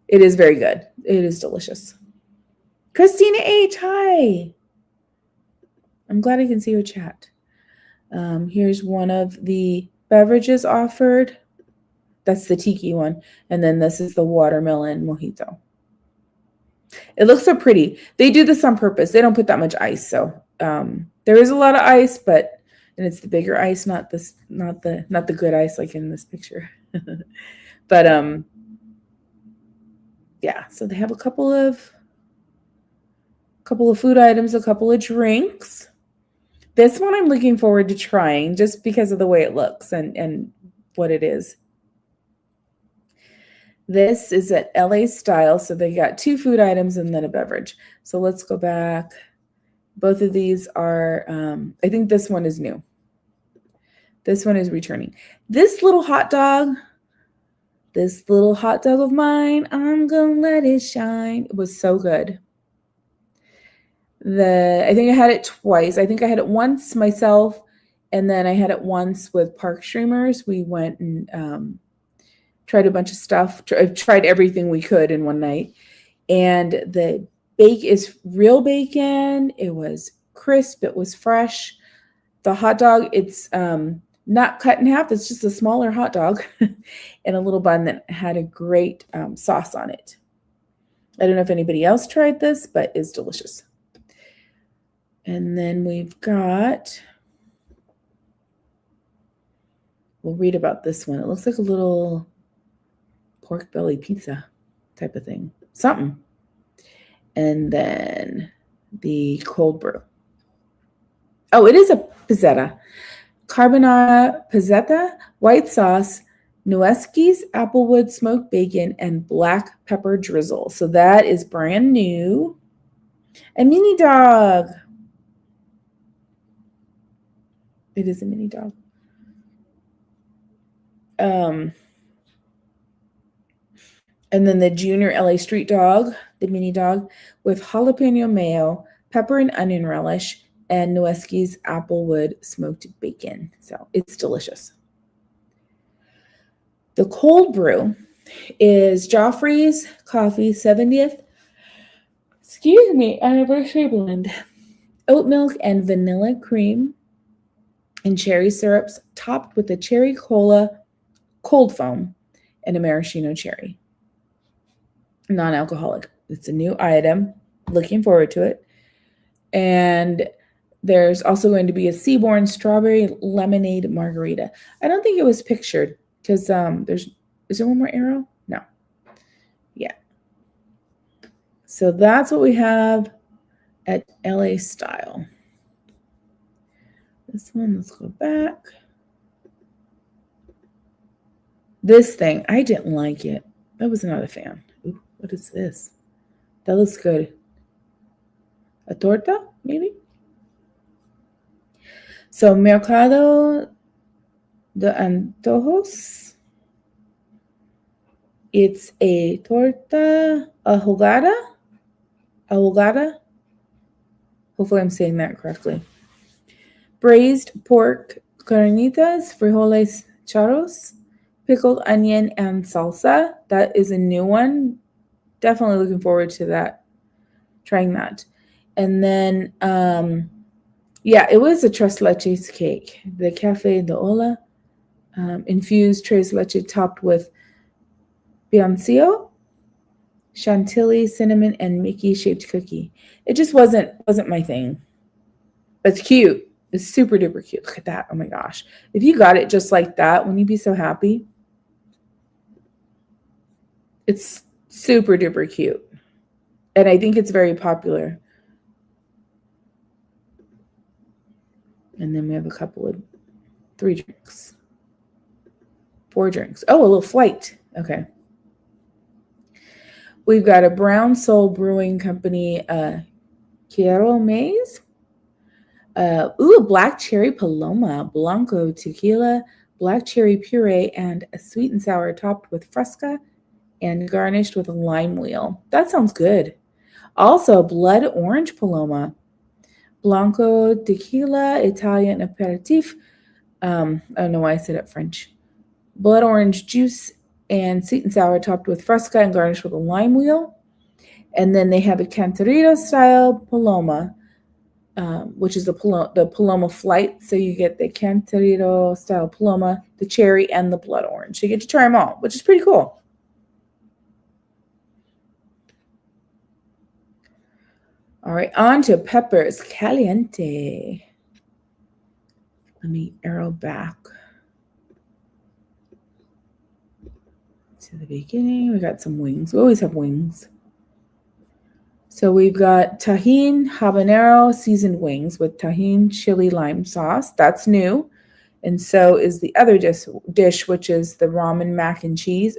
It is very good. It is delicious. Christina H, hi. I'm glad I can see your chat. Here's one of the beverages offered. That's the tiki one. And then this is the watermelon mojito. It looks so pretty. They do this on purpose. They don't put that much ice. So there is a lot of ice, and it's the bigger ice, not the good ice like in this picture. But yeah, so they have a couple of food items, a couple of drinks. This one I'm looking forward to trying just because of the way it looks and what it is. This is at LA style, so they got 2 food items and then a beverage. So let's go back. Both of these are, I think this one is new. This one is returning. This little hot dog of mine, I'm gonna let it shine. It was so good. I think I had it twice. I think I had it once myself, and then I had it once with park streamers. We went and tried a bunch of stuff. Tried everything we could in one night. And the bake is real bacon. It was crisp. It was fresh. The hot dog, it's not cut in half. It's just a smaller hot dog and a little bun that had a great sauce on it. I don't know if anybody else tried this, but it's delicious. And then we've got, we'll read about this one. It looks like a little pork belly pizza type of thing. Something. And then the cold brew. Oh, it is a pizzetta. Carbonara pizzetta, white sauce, Nuesqui's applewood smoked bacon, and black pepper drizzle. So that is brand new. A mini dog. It is a mini dog. And then the junior LA street dog, the mini dog, with jalapeno mayo, pepper and onion relish, and Nuesqui's applewood smoked bacon. So it's delicious. The cold brew is Joffrey's Coffee 70th, anniversary blend. Oat milk and vanilla cream and cherry syrups topped with a cherry cola cold foam and a maraschino cherry. Non-alcoholic. It's a new item. Looking forward to it. And There's also going to be a Seaborn strawberry lemonade margarita. I don't think it was pictured because is there one more arrow? No. Yeah. So that's what we have at LA Style. This one, let's go back. This thing, I didn't like it. I was not a fan. Ooh, what is this? That looks good. A torta, maybe? So, Mercado de Antojos. It's a torta ahogada. Ahogada. Hopefully I'm saying that correctly. Braised pork carnitas, frijoles charros, pickled onion, and salsa. That is a new one. Definitely looking forward to that. Trying that. And then, yeah, it was a tres leches cake. The Cafe de Ola. Infused tres leche topped with piancillo, chantilly, cinnamon, and Mickey-shaped cookie. It just wasn't my thing. But it's cute. It's super duper cute. Look at that. Oh my gosh. If you got it just like that, wouldn't you be so happy? It's super duper cute. And I think it's very popular. And then we have a couple of 3 drinks. 4 drinks. Oh, a little flight. Okay. We've got a Brown Soul Brewing Company Quiero Maize. Black cherry paloma, blanco tequila, black cherry puree, and a sweet and sour topped with fresca and garnished with a lime wheel. That sounds good. Also, blood orange paloma, blanco tequila, Italian aperitif. I don't know why I said it French. Blood orange juice and sweet and sour topped with fresca and garnished with a lime wheel. And then they have a Cantarito style paloma, which is the Paloma flight. So you get the Cantarito style Paloma, the cherry, and the blood orange. So you get to try them all, which is pretty cool. All right, on to Peppers Caliente. Let me arrow back to the beginning. We got some wings. We always have wings. So we've got tahine habanero seasoned wings with tahine chili lime sauce. That's new. And so is the other dish, which is the ramen mac and cheese.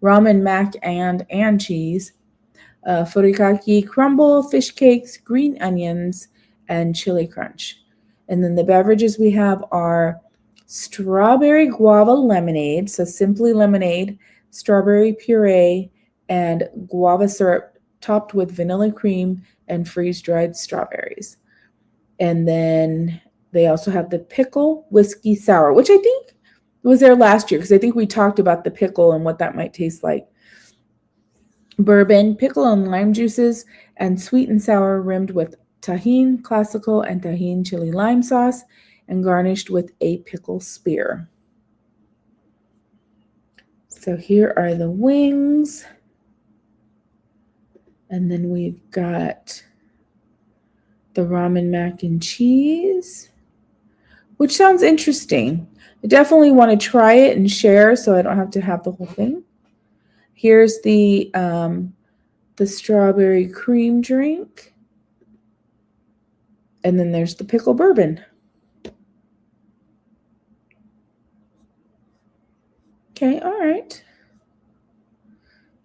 Ramen mac and cheese. Furikake crumble, fish cakes, green onions, and chili crunch. And then the beverages we have are strawberry guava lemonade. So simply lemonade, strawberry puree, and guava syrup topped with vanilla cream and freeze-dried strawberries. And then they also have the pickle whiskey sour, which I think was there last year because I think we talked about the pickle and what that might taste like. Bourbon, pickle and lime juices, and sweet and sour rimmed with tahine classical and tahine chili lime sauce and garnished with a pickle spear. So here are the wings. And then we've got the ramen mac and cheese, which sounds interesting. I definitely want to try it and share so I don't have to have the whole thing. Here's the strawberry cream drink. And then there's the pickle bourbon. Okay, all right.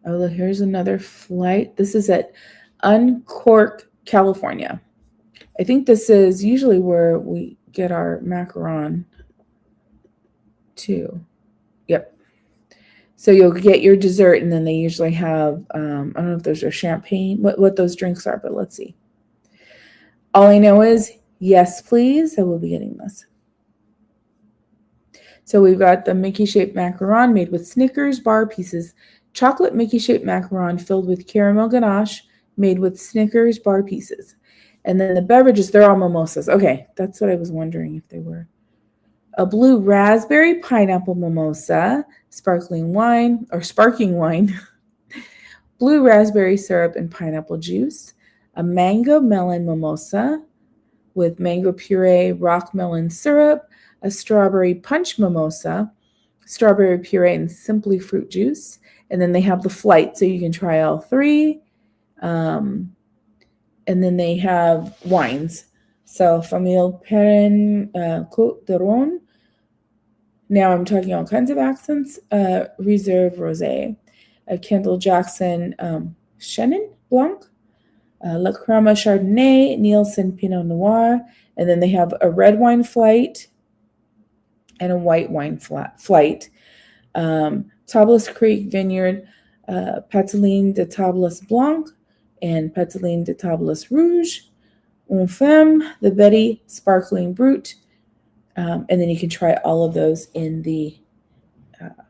Oh, look, here's another flight. This is at Uncork, California. I think this is usually where we get our macaron too. Yep. So you'll get your dessert, and then they usually have, I don't know if those are champagne, what those drinks are, but let's see. All I know is, yes, please, I will be getting this. So we've got the Mickey-shaped macaron made with Snickers bar pieces, chocolate Mickey-shaped macaron filled with caramel ganache made with Snickers bar pieces. And then the beverages, they're all mimosas. Okay, that's what I was wondering if they were. A blue raspberry pineapple mimosa, sparkling wine, blue raspberry syrup and pineapple juice, a mango melon mimosa with mango puree, rock melon syrup, a strawberry punch mimosa, strawberry puree, and simply fruit juice. And then they have the flight, so you can try all three. And then they have wines. So Famille Perrin Côte de Rhône. Now I'm talking all kinds of accents. Reserve Rosé. Kendall Jackson Chenin Blanc. La Crema Chardonnay, Nielsen Pinot Noir. And then they have a red wine flight and a white wine flight. Tablas Creek Vineyard, Pateline de Tablas Blanc, and Pateline de Tablas Rouge. Un Femme, the Betty Sparkling Brut. And then you can try all of those in the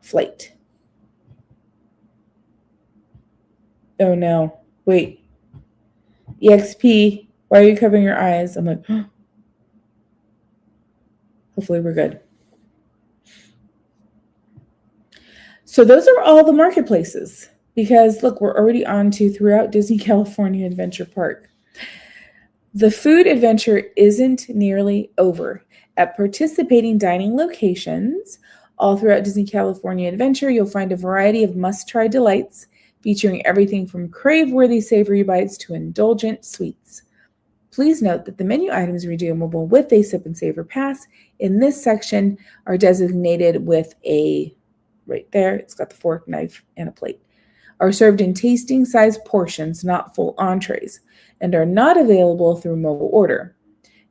flight. Oh no, wait. EXP, why are you covering your eyes? I'm like, oh. Hopefully we're good. So those are all the marketplaces because look, we're already on to throughout Disney California Adventure Park. The food adventure isn't nearly over. At participating dining locations all throughout Disney California Adventure, you'll find a variety of must-try delights featuring everything from crave-worthy savory bites to indulgent sweets. Please note that the menu items redeemable with a Sip and Savor Pass in this section are designated with a, right there, it's got the fork, knife, and a plate, are served in tasting-sized portions, not full entrees, and are not available through mobile order.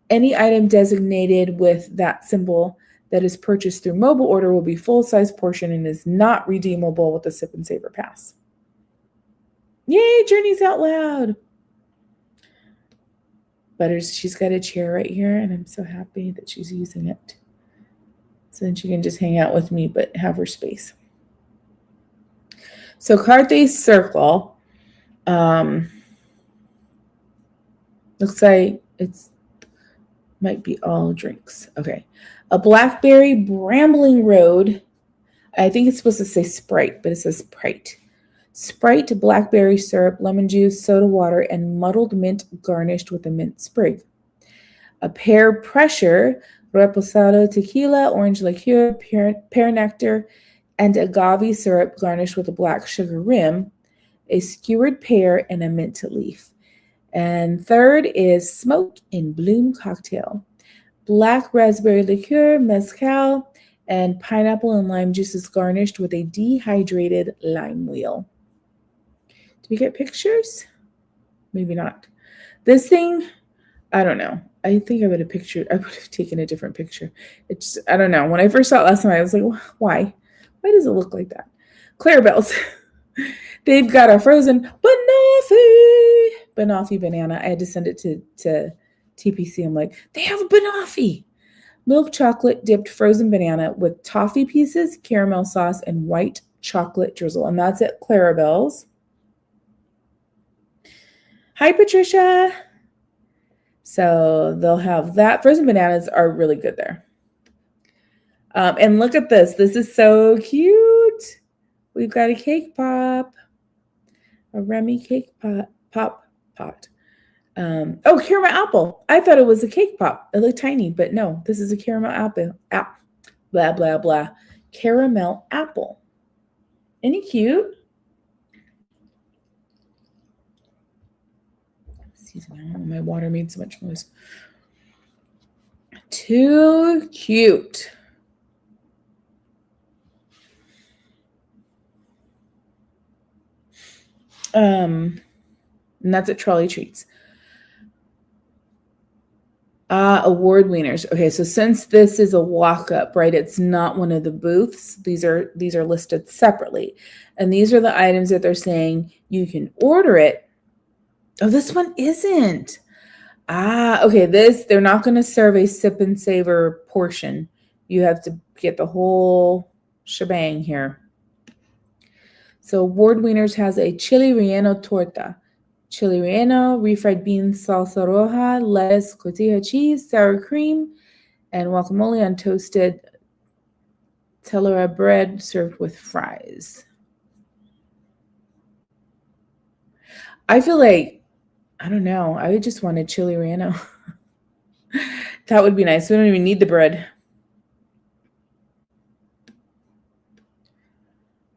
Any item designated with that symbol that is purchased through mobile order will be full-size portion and is not redeemable with the Sip and Savor Pass. Yay, Journeys Out Loud. Butters, she's got a chair right here, and I'm so happy that she's using it. So then she can just hang out with me, but have her space. So Carte Circle. Looks like it's might be all drinks. Okay. A blackberry brambling road. I think it's supposed to say Sprite, but it says Sprite. Sprite, blackberry syrup, lemon juice, soda water, and muddled mint garnished with a mint sprig. A pear pressure, reposado tequila, orange liqueur, pear nectar, and agave syrup garnished with a black sugar rim, a skewered pear, and a mint leaf. And third is Smoke and Bloom cocktail. Black raspberry liqueur, mezcal, and pineapple and lime juices garnished with a dehydrated lime wheel. Do we get pictures? Maybe not. This thing, I don't know. I think I would have taken a different picture. It's, I don't know. When I first saw it last night, I was like, why? Why does it look like that? Clarabelle's. They've got a frozen banoffee banana. I had to send it to TPC. I'm like, they have a banoffee. Milk chocolate dipped frozen banana with toffee pieces, caramel sauce, and white chocolate drizzle. And that's at Clarabelle's. Hi, Patricia. So they'll have that. Frozen bananas are really good there. And look at this. This is so cute. We've got a cake pop. A Remy cake pot. Oh, caramel apple. I thought it was a cake pop. It looked tiny, but no, this is a caramel apple. Blah, blah, blah. Caramel apple. Isn't he cute? Excuse me, my water made so much noise. Too cute. And that's at Trolley Treats. Award winners. Okay, so since this is a walk-up, right? It's not one of the booths. These are listed separately. And these are the items that they're saying you can order it. Oh, this one isn't. Okay, they're not going to serve a Sip and Savor portion. You have to get the whole shebang here. So award winners has a chili relleno torta. Chili relleno, refried beans, salsa roja, lettuce, cotija cheese, sour cream, and guacamole on toasted telera bread served with fries. I feel like, I don't know, I just wanted chili relleno. That would be nice. We don't even need the bread.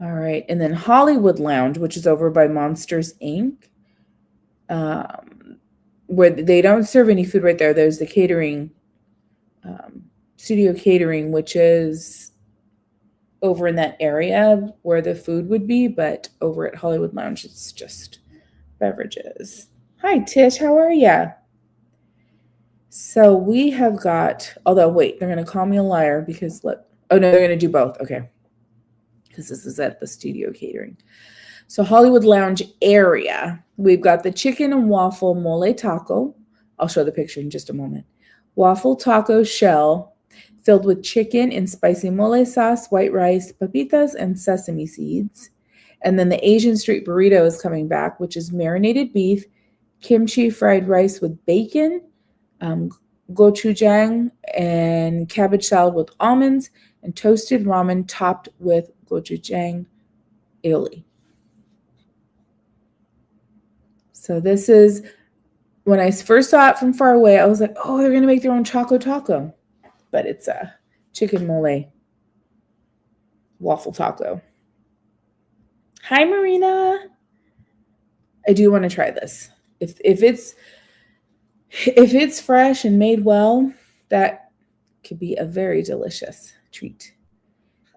All right. And then Hollywood Lounge, which is over by Monsters, Inc., where they don't serve any food right there. There's the catering, studio catering, which is over in that area where the food would be. But over at Hollywood Lounge, it's just beverages. Hi, Tish. How are ya? So we have got, although wait, they're going to call me a liar because oh no, they're going to do both. Okay. Because this is at the studio catering. So Hollywood Lounge area, we've got the chicken and waffle mole taco. I'll show the picture in just a moment. Waffle taco shell filled with chicken in spicy mole sauce, white rice, papitas, and sesame seeds. And then the Asian street burrito is coming back, which is marinated beef, kimchi fried rice with bacon, gochujang, and cabbage salad with almonds, and toasted ramen topped with gochujang aioli. So this is, when I first saw it from far away, I was like, oh, they're going to make their own choco taco. But it's a chicken mole waffle taco. Hi, Marina. I do want to try this. If it's fresh and made well, that could be a very delicious treat.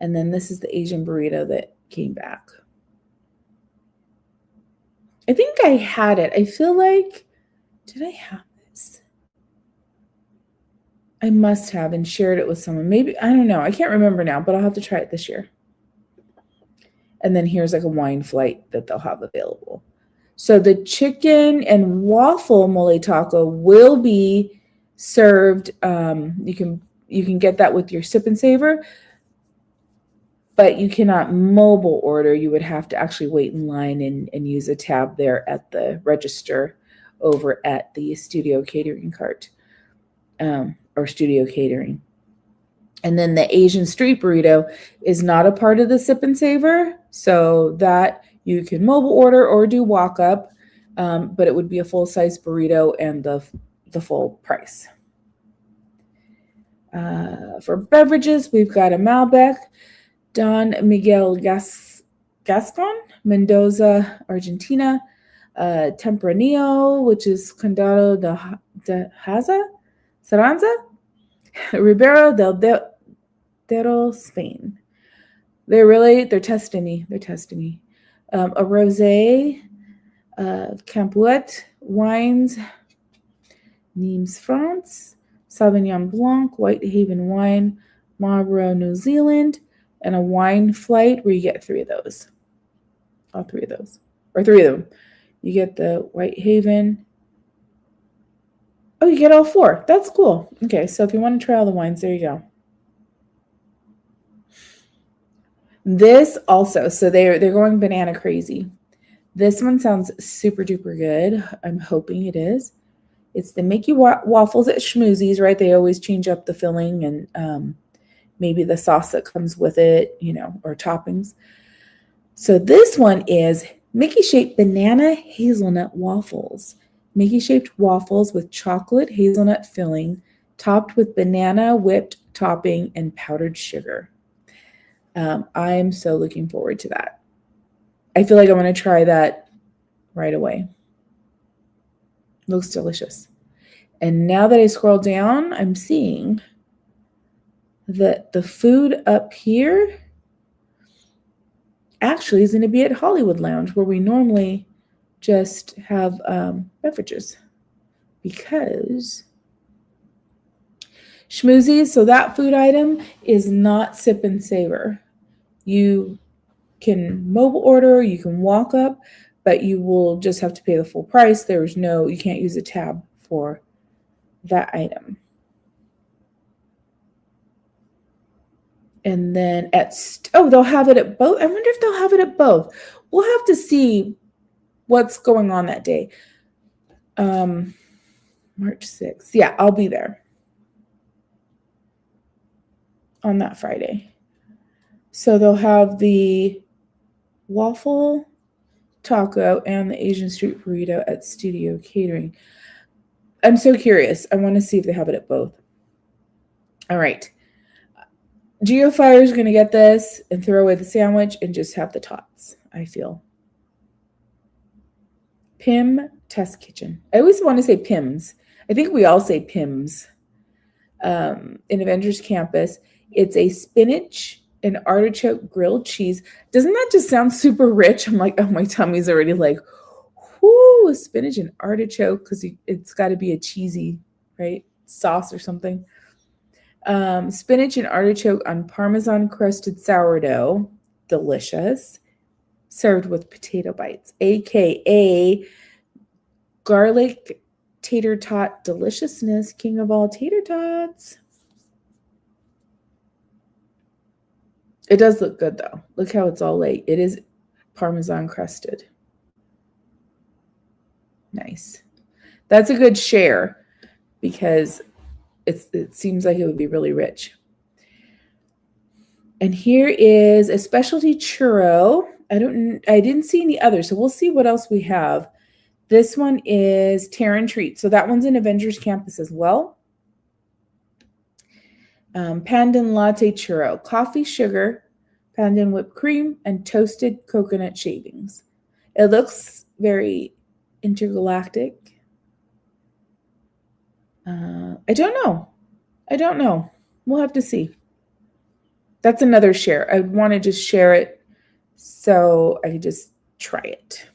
And then this is the Asian burrito that came back. I think I had it. I feel like, did I have this? I must have and shared it with someone. Maybe, I don't know. I can't remember now, but I'll have to try it this year. And then here's like a wine flight that they'll have available. So the chicken and waffle mole taco will be served. You can get that with your sip and savor, but you cannot mobile order. You would have to actually wait in line and use a tab there at the register over at the studio catering cart, or studio catering. And then the Asian street burrito is not a part of the sip and savor, so that you can mobile order or do walk up, but it would be a full size burrito and the full price. For beverages, we've got a Malbec, Don Miguel Gascon, Mendoza, Argentina, Tempranillo, which is Condado de Saranza, Ribera del Duero, Spain. They're testing me. They're testing me. A rosé, Campuet wines, Nimes, France, Sauvignon Blanc, Whitehaven wine, Marlborough, New Zealand, and a wine flight where you get three of those. All three of those. Or three of them. You get the Whitehaven. Oh, you get all four. That's cool. Okay, so if you want to try all the wines, there you go. This also, so they're going banana crazy. This one sounds super duper good. I'm hoping it is. It's the Mickey waffles at Schmoozies, right? They always change up the filling and maybe the sauce that comes with it, or toppings. So this one is Mickey-shaped banana hazelnut waffles. Mickey-shaped waffles with chocolate hazelnut filling, topped with banana whipped topping and powdered sugar. I'm so looking forward to that. I feel like I'm going to try that right away. Looks delicious. And now that I scroll down, I'm seeing that the food up here actually is going to be at Hollywood Lounge, where we normally just have beverages, because Schmoozies, so that food item is not sip and savor. You can mobile order, you can walk up, but you will just have to pay the full price. You can't use a tab for that item. And then they'll have it at both. I wonder if they'll have it at both. We'll have to see what's going on that day. March 6th. Yeah, I'll be there on that Friday. So they'll have the waffle taco and the Asian street burrito at Studio Catering. I'm so curious. I want to see if they have it at both. All right. Geofire is going to get this and throw away the sandwich and just have the tots, I feel. Pim Test Kitchen. I always want to say Pims. I think we all say Pims. In Avengers Campus. It's a spinach and artichoke grilled cheese. Doesn't that just sound super rich? I'm like, oh, my tummy's already like, whoo, spinach and artichoke, because it's got to be a cheesy, right, sauce or something. Spinach and artichoke on Parmesan crusted sourdough. Delicious. Served with potato bites, aka garlic tater tot deliciousness, king of all tater tots. It does look good though. Look how it's all late. It is Parmesan crusted. Nice. That's a good share because it seems like it would be really rich. And here is a specialty churro. I didn't see any others, so we'll see what else we have. This one is Terran Treat. So that one's in Avengers Campus as well. Pandan Latte Churro. Coffee, sugar, pandan whipped cream, and toasted coconut shavings. It looks very intergalactic. I don't know. We'll have to see. That's another share. I want to just share it so I could just try it.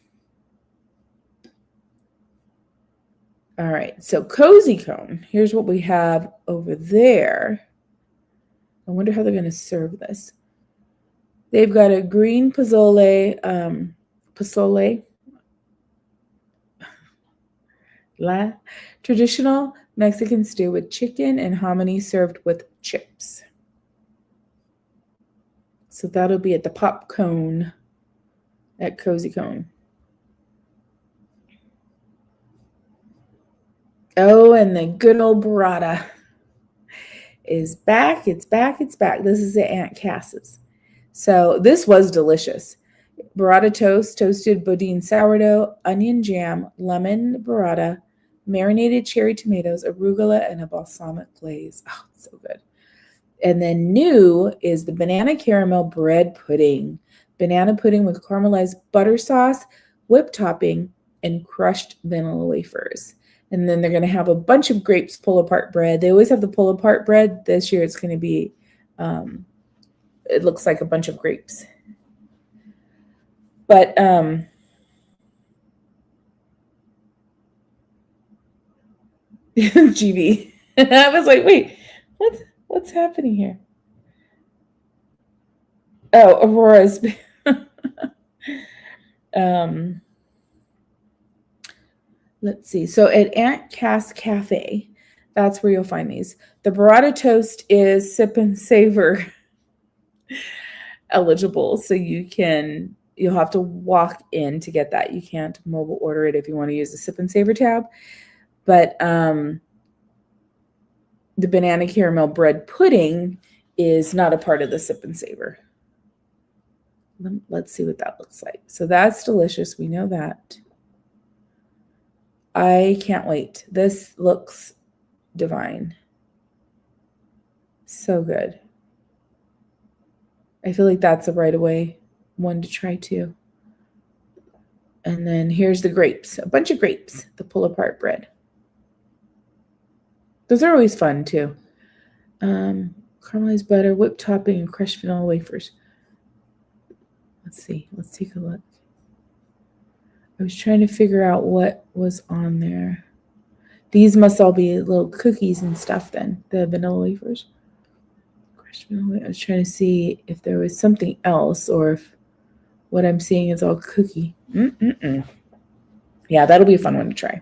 All right, so Cozy Cone. Here's what we have over there. I wonder how they're going to serve this. They've got a green pozole, traditional Mexican stew with chicken and hominy served with chips. So that'll be at the Pop Cone at Cozy Cone. Oh, and the good old burrata is back. It's back. It's back. This is at Aunt Cass's. So this was delicious. Burrata toast, toasted boudin sourdough, onion jam, lemon burrata, marinated cherry tomatoes, arugula, and a balsamic glaze. Oh, it's so good. And then new is the banana caramel bread pudding. Banana pudding with caramelized butter sauce, whipped topping, and crushed vanilla wafers. And then they're going to have a bunch of grapes pull-apart bread. They always have the pull-apart bread. This year it's going to be, it looks like a bunch of grapes. But GB. I was like, wait, what's happening here? Oh, Aurora's. Let's see. So at Aunt Cass Cafe, that's where you'll find these. The burrata toast is sip and savor eligible. So you'll have to walk in to get that. You can't mobile order it if you want to use the sip and savor tab. But the banana caramel bread pudding is not a part of the sip and savor. Let's see what that looks like. So that's delicious. We know that. I can't wait. This looks divine. So good. I feel like that's a right away one to try too. And then here's the grapes. A bunch of grapes. The pull apart bread. Those are always fun too. Caramelized butter, whipped topping, and crushed vanilla wafers. Let's see. Let's take a look. I was trying to figure out what was on there. These must all be little cookies and stuff then, the vanilla wafers. Crushed vanilla. I was trying to see if there was something else or if what I'm seeing is all cookie. Yeah, that'll be a fun one to try.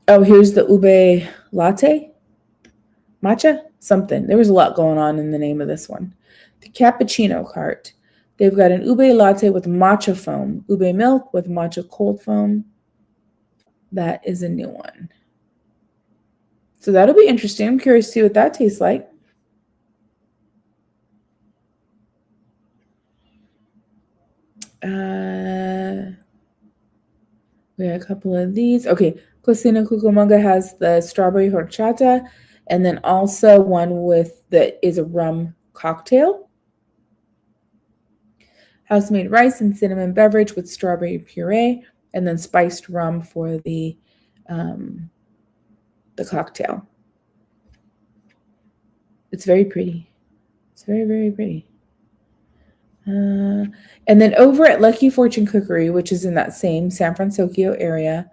Oh, here's the ube latte. Matcha? Something. There was a lot going on in the name of this one. The cappuccino cart. They've got an ube latte with matcha foam. Ube milk with matcha cold foam. That is a new one. So that'll be interesting. I'm curious to see what that tastes like. We got a couple of these. Okay, Cocina Cucamonga has the strawberry horchata, and then also one with that is a rum cocktail. House-made rice and cinnamon beverage with strawberry puree, and then spiced rum for the cocktail. It's very pretty. It's very, very pretty. And then over at Lucky Fortune Cookery, which is in that same San Francisco area,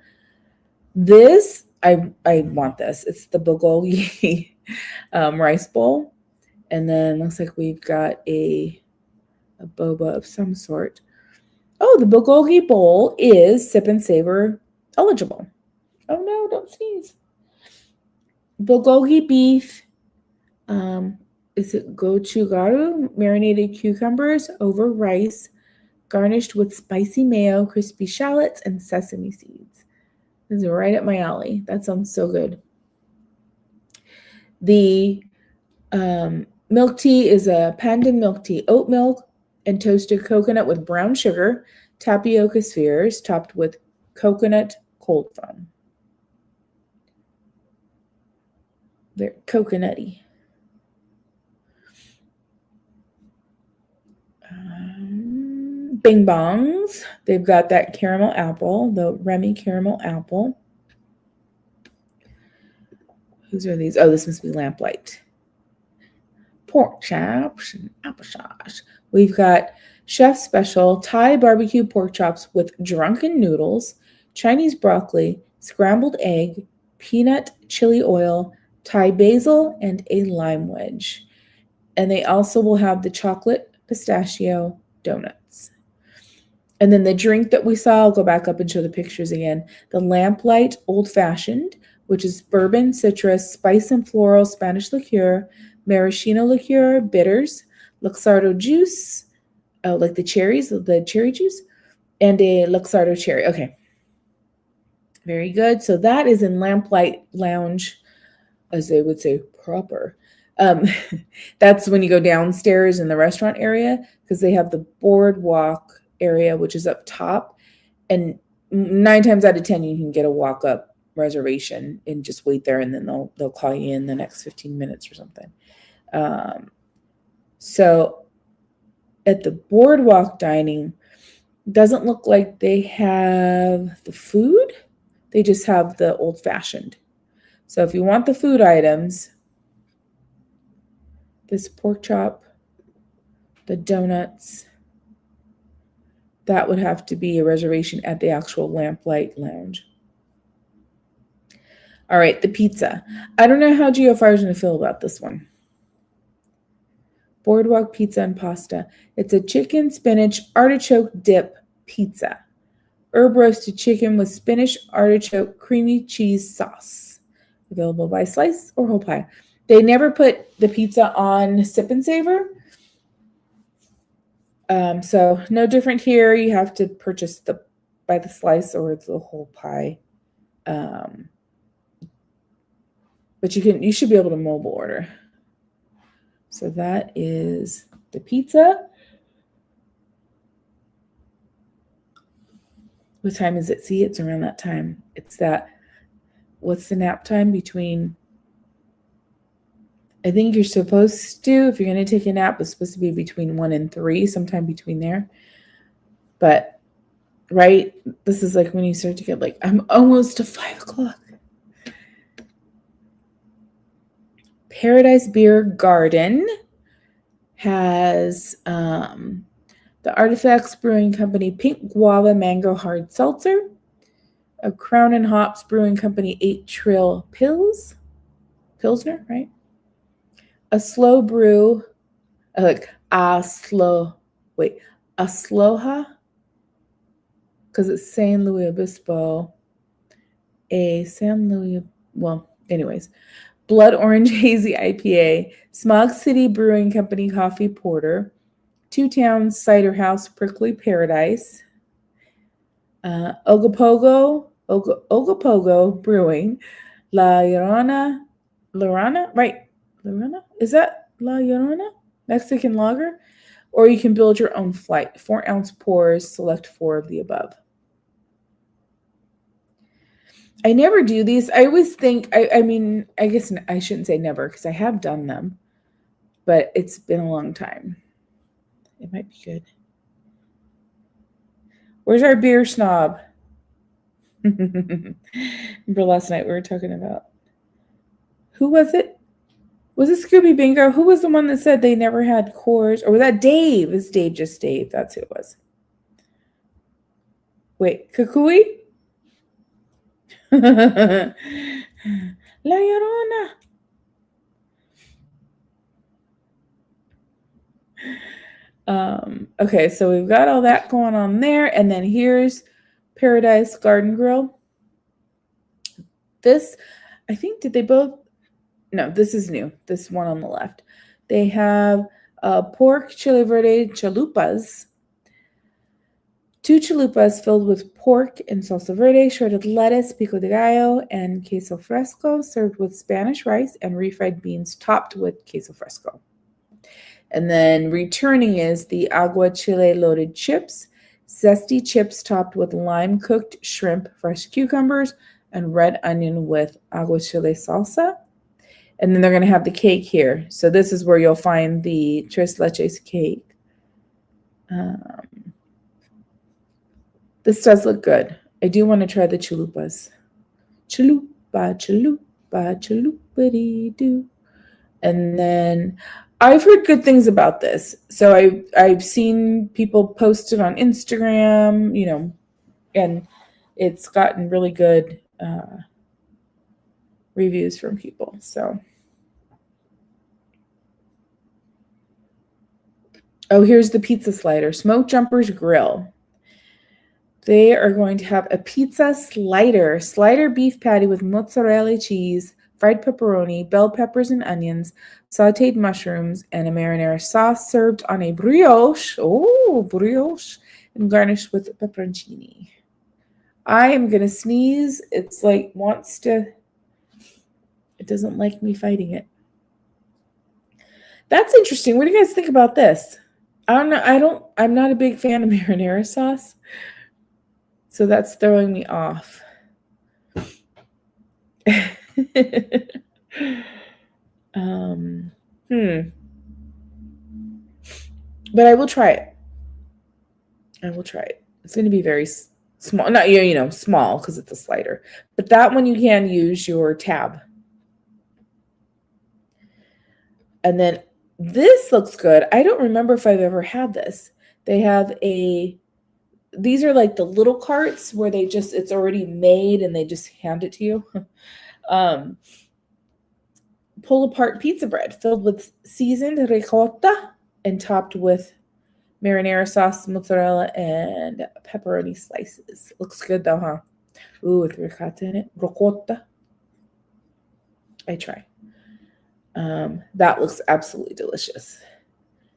this I want this. It's the bulgogi rice bowl, and then looks like we've got a boba of some sort. Oh, the bulgogi bowl is Sip and Savor eligible. Oh no, don't sneeze. Bulgogi beef. Is it gochugaru? Marinated cucumbers over rice, garnished with spicy mayo, crispy shallots, and sesame seeds. This is right up my alley. That sounds so good. The milk tea is a pandan milk tea, oat milk and toasted coconut with brown sugar, tapioca spheres topped with coconut cold foam. They're coconutty. Bing bongs. They've got that caramel apple, the Remy caramel apple. Whose are these? Oh, this must be lamplight. Pork chops and applesauce. We've got chef special Thai barbecue pork chops with drunken noodles, Chinese broccoli, scrambled egg, peanut chili oil, Thai basil, and a lime wedge. And they also will have the chocolate pistachio donuts. And then the drink that we saw, I'll go back up and show the pictures again. The Lamplight Old Fashioned, which is bourbon, citrus, spice and floral, Spanish liqueur, maraschino liqueur, bitters, Luxardo juice, like the cherries, the cherry juice, and a Luxardo cherry. Okay. Very good. So that is in Lamplight Lounge, as they would say, proper. That's when you go downstairs in the restaurant area, because they have the boardwalk area, which is up top, and 9 times out of 10 you can get a walk-up reservation and just wait there, and then they'll call you in the next 15 minutes or something. So at the boardwalk dining, doesn't look like they have the food. They just have the old-fashioned. So if you want the food items, this pork chop, the donuts, that would have to be a reservation at the actual Lamplight Lounge. All right, the pizza. I don't know how GeoFire is going to feel about this one. Boardwalk pizza and pasta. It's a chicken, spinach, artichoke dip pizza. Herb roasted chicken with spinach, artichoke, creamy cheese sauce. Available by slice or whole pie. They never put the pizza on Sip and Savor. So no different here. You have to purchase by the slice or the whole pie. But you should be able to mobile order. So that is the pizza. What time is it? See, it's around that time. It's that, what's the nap time between, I think you're supposed to, if you're going to take a nap, it's supposed to be between 1 and 3, sometime between there. But, right, this is like when you start to get like, I'm almost to 5 o'clock. Paradise Beer Garden has the Artifacts Brewing Company Pink Guava Mango Hard Seltzer, a Crown and Hops Brewing Company 8 Trill Pilsner, right? A slow brew, Asloha, because it's San Luis Obispo. Blood Orange Hazy IPA, Smog City Brewing Company Coffee Porter, Two Towns Cider House Prickly Paradise, Ogopogo Brewing, La Llorona, right? Llorona? Is that La Llorona? Mexican lager? Or you can build your own flight. 4-ounce pours, select 4 of the above. I never do these. I always think, I mean, I guess I shouldn't say never because I have done them, but it's been a long time. It might be good. Where's our beer snob? Remember last night we were talking about, who was it? Was it Scooby Bingo? Who was the one that said they never had Coors? Or was that Dave? Is Dave just Dave? That's who it was. Wait, Kukui? La Llorona. Okay, so we've got all that going on there. And then here's Paradise Garden Grill. This, I think, did they both? No, this is new. This one on the left. They have pork chile verde chalupas. 2 chalupas filled with pork and salsa verde, shredded lettuce, pico de gallo, and queso fresco, served with Spanish rice and refried beans topped with queso fresco. And then returning is the agua chile loaded chips, zesty chips topped with lime cooked shrimp, fresh cucumbers, and red onion with agua chile salsa. And then they're going to have the cake here. So this is where you'll find the tres leches cake. This does look good. I do want to try the chalupas. Chalupa, chalupa, chalupa-dee-doo. And then I've heard good things about this. So I've seen people post it on Instagram, you know, and it's gotten really good reviews from people. So, oh, here's the pizza slider, Smoke Jumpers Grill. They are going to have a pizza slider beef patty with mozzarella cheese, fried pepperoni, bell peppers and onions, sauteed mushrooms, and a marinara sauce served on a brioche. Oh, brioche. And garnished with pepperoncini. I am going to sneeze. It's like it doesn't like me fighting it. That's interesting. What do you guys think about this? I don't know. I'm not a big fan of marinara sauce. So that's throwing me off. But I will try it. It's going to be very small. Not, you know, small because it's a slider. But that one you can use your tab. And then this looks good. I don't remember if I've ever had this. They have these are like the little carts where it's already made and they just hand it to you. Pull apart pizza bread filled with seasoned ricotta and topped with marinara sauce, mozzarella, and pepperoni slices. Looks good though, huh? Ooh, with ricotta in it. Ricotta. I try. That looks absolutely delicious.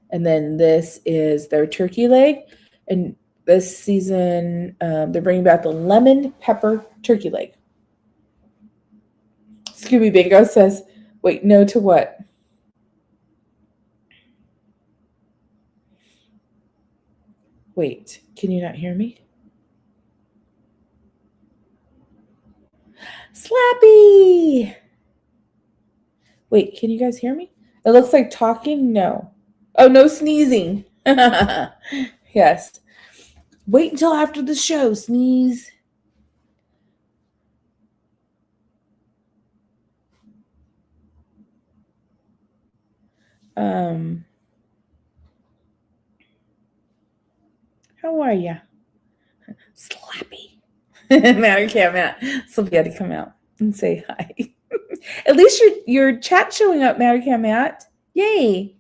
And then this is their turkey leg. And this season, they're bringing back the lemon pepper turkey leg. Scooby Bingo says, wait, no to what? Wait, can you not hear me? Slappy! Wait, can you guys hear me? It looks like talking. No. Oh, no sneezing. Yes. Wait until after the show, sneeze. How are ya? Slappy. Matt can't Matt. Sylvia had to come out and say hi. At least your chat's showing up, Matt. Yay.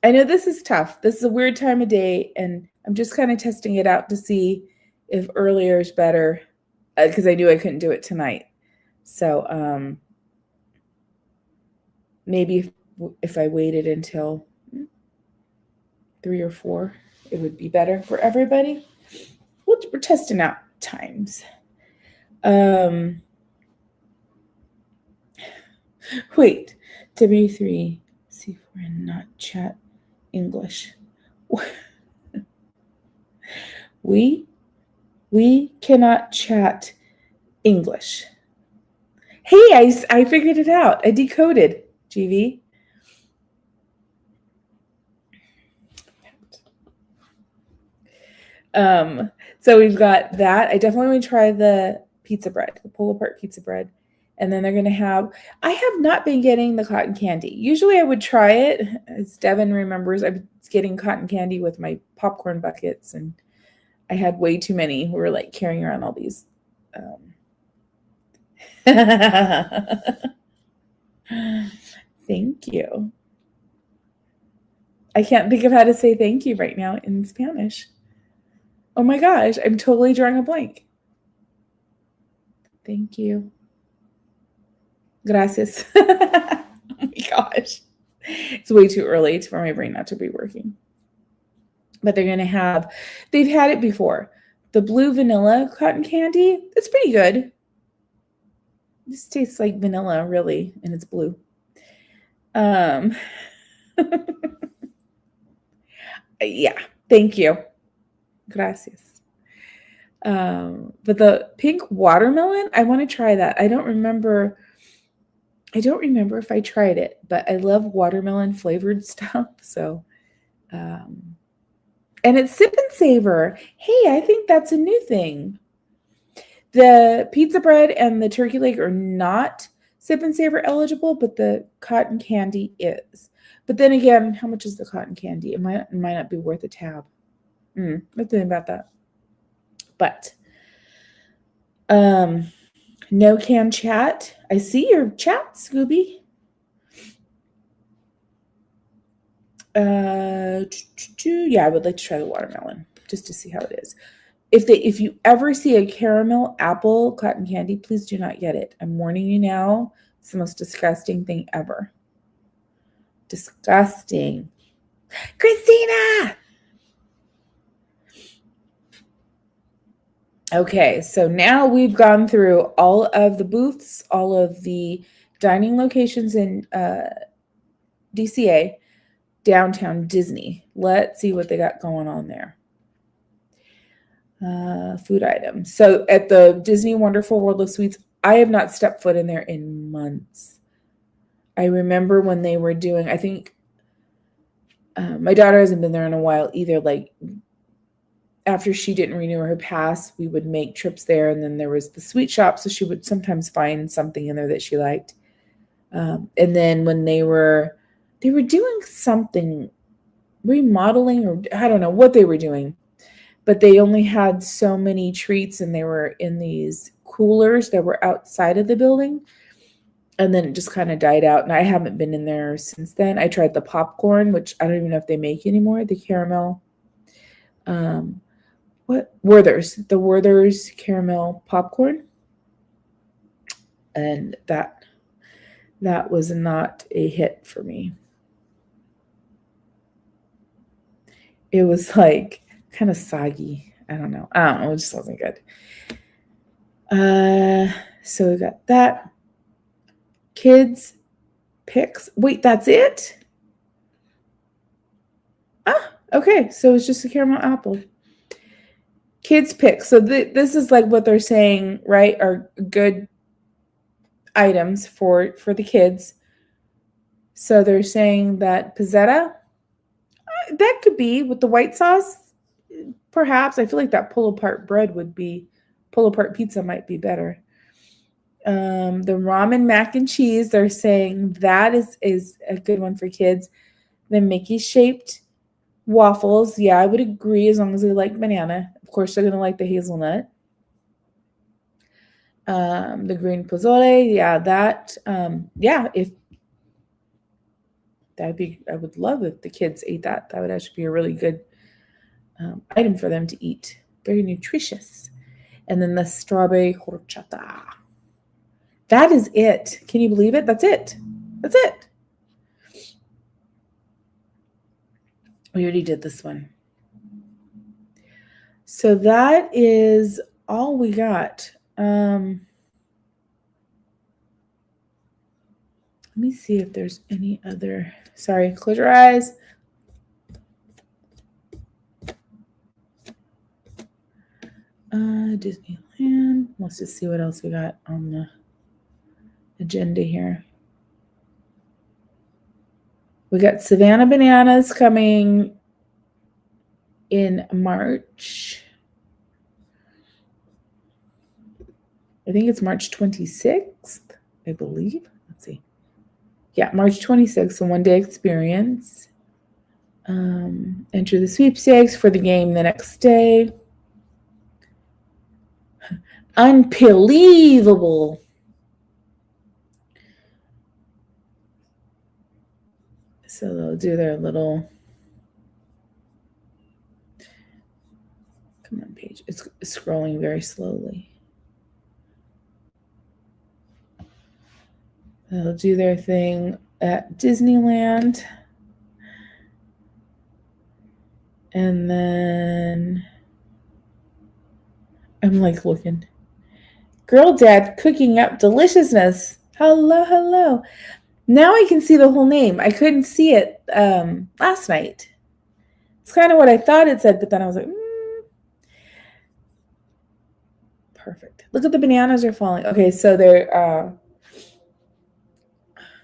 I know this is tough. This is a weird time of day, and I'm just kind of testing it out to see if earlier is better, because I knew I couldn't do it tonight. So maybe if I waited until 3 or 4, it would be better for everybody. We're testing out times. Wait, W3, C4, and not chat English. We cannot chat English. Hey, I figured it out. I decoded, GV. So we've got that. I definitely want to try the pizza bread, the pull apart pizza bread. And then they're going to have, I have not been getting the cotton candy. Usually I would try it. As Devin remembers, I was getting cotton candy with my popcorn buckets, and I had way too many. We were like carrying around all these. Thank you. I can't think of how to say thank you right now in Spanish. Oh my gosh, I'm totally drawing a blank. Thank you. Gracias. Oh my gosh. It's way too early for my brain not to be working. But they're going to have, they've had it before. The blue vanilla cotton candy, it's pretty good. This tastes like vanilla, really, and it's blue. Yeah, thank you. Gracias. But the pink watermelon, I want to try that. I don't remember if I tried it, but I love watermelon flavored stuff. So, and it's Sip and Savor. Hey, I think that's a new thing. The pizza bread and the turkey leg are not Sip and Savor eligible, but the cotton candy is. But then again, how much is the cotton candy? It might not be worth a tab. I'm thinking about that. But no can chat. I see your chat, Scooby. Yeah, I would like to try the watermelon just to see how it is. If you ever see a caramel apple cotton candy, please do not get it. I'm warning you now. It's the most disgusting thing ever. Disgusting. Christina! Okay, so now we've gone through all of the booths, all of the dining locations in DCA, downtown Disney. Let's see what they got going on there. Food items. So at the Disney Wonderful World of Sweets, I have not stepped foot in there in months. I remember when they were doing, I think my daughter hasn't been there in a while either. Like after she didn't renew her pass, we would make trips there. And then there was the sweet shop. So she would sometimes find something in there that she liked. And then when they were doing something, remodeling, or I don't know what they were doing, but they only had so many treats and they were in these coolers that were outside of the building. And then it just kind of died out. And I haven't been in there since then. I tried the popcorn, which I don't even know if they make anymore, the caramel. Werther's, the Werther's caramel popcorn. And that was not a hit for me. It was like kind of soggy. I don't know. It just wasn't good. So we got that. Kids picks. Wait, that's it? Okay. So it's just a caramel apple. Kids picks. So this is like what they're saying, right? Are good items for the kids. So they're saying that pizzetta, that could be with the white sauce. Perhaps. I feel like that pull apart pizza might be better. The ramen mac and cheese, they're saying that is a good one for kids. The Mickey shaped waffles, yeah, I would agree as long as they like banana. Of course, they're gonna like the hazelnut. The green pozole, yeah, that, if that'd be, I would love if the kids ate that. That would actually be a really good item for them to eat. Very nutritious. And then the strawberry horchata. That is it. Can you believe it? That's it. That's it. We already did this one. So that is all we got. Let me see if there's any other. Sorry, close your eyes. Disneyland. And let's just see what else we got on the agenda here. We got Savannah Bananas coming in March. I think it's March 26th, I believe. Let's see. Yeah, March 26th, a one-day experience. Enter the sweepstakes for the game the next day. Unbelievable. So they'll do their little, come on page, it's scrolling very slowly. They'll do their thing at Disneyland. And then I'm like looking. Girl Dad cooking up deliciousness. Hello, hello. Now I can see the whole name. I couldn't see it last night. It's kind of what I thought it said, but then I was like, perfect. Look at the bananas are falling. Okay, so they're,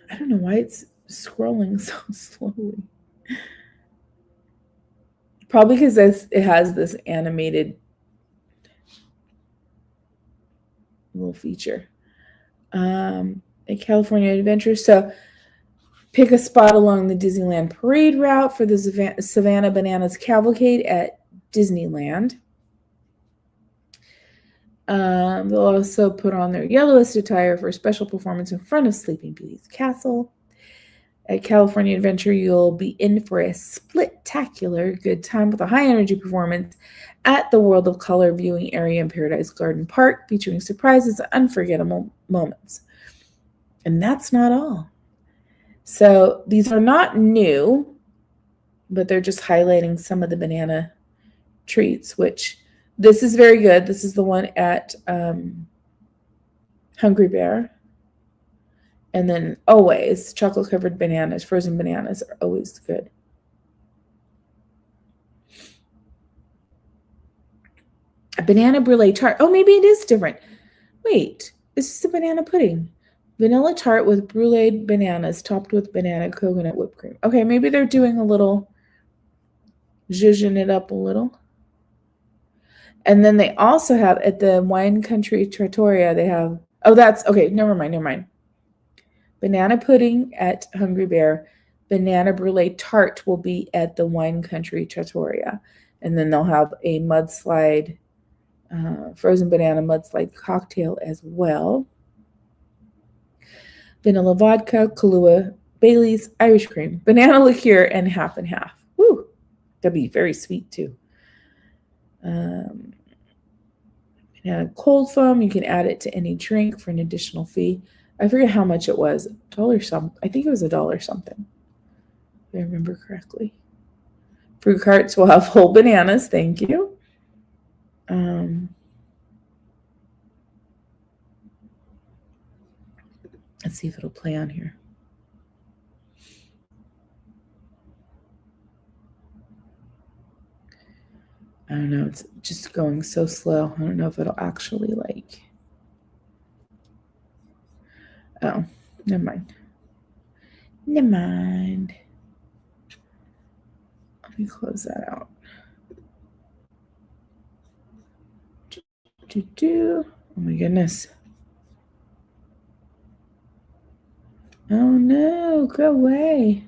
I don't know why it's scrolling so slowly. Probably because it has this animated little feature. A California adventure. So pick a spot along the Disneyland parade route for the Savannah Bananas Cavalcade at Disneyland. They'll also put on their yellowest attire for a special performance in front of Sleeping Beauty's castle. At California Adventure, you'll be in for a split-tacular good time with a high-energy performance at the World of Color viewing area in Paradise Garden Park, featuring surprises and unforgettable moments. And that's not all. So these are not new, but they're just highlighting some of the banana treats, which this is very good. This is the one at Hungry Bear. And then always chocolate-covered bananas, frozen bananas are always good. A banana brulee tart. Oh, maybe it is different. Wait, this is a banana pudding. Vanilla tart with bruleed bananas topped with banana coconut whipped cream. Okay, maybe they're doing a little, zhuzhing it up a little. And then they also have at the Wine Country Trattoria, they have, oh, that's, okay, never mind. Banana pudding at Hungry Bear. Banana brulee tart will be at the Wine Country Trattoria. And then they'll have a mudslide, frozen banana mudslide cocktail as well. Vanilla vodka, Kahlua, Bailey's, Irish cream, banana liqueur, and half and half. Woo! That'd be very sweet too. Banana cold foam, you can add it to any drink for an additional fee. I forget how much it was. $1 something. I think it was $1 something. If I remember correctly. Fruit carts will have whole bananas. Thank you. Let's see if it'll play on here. I don't know. It's just going so slow. I don't know if it'll actually like. Oh, never mind. Never mind. Let me close that out. Oh my goodness. Oh no, go away.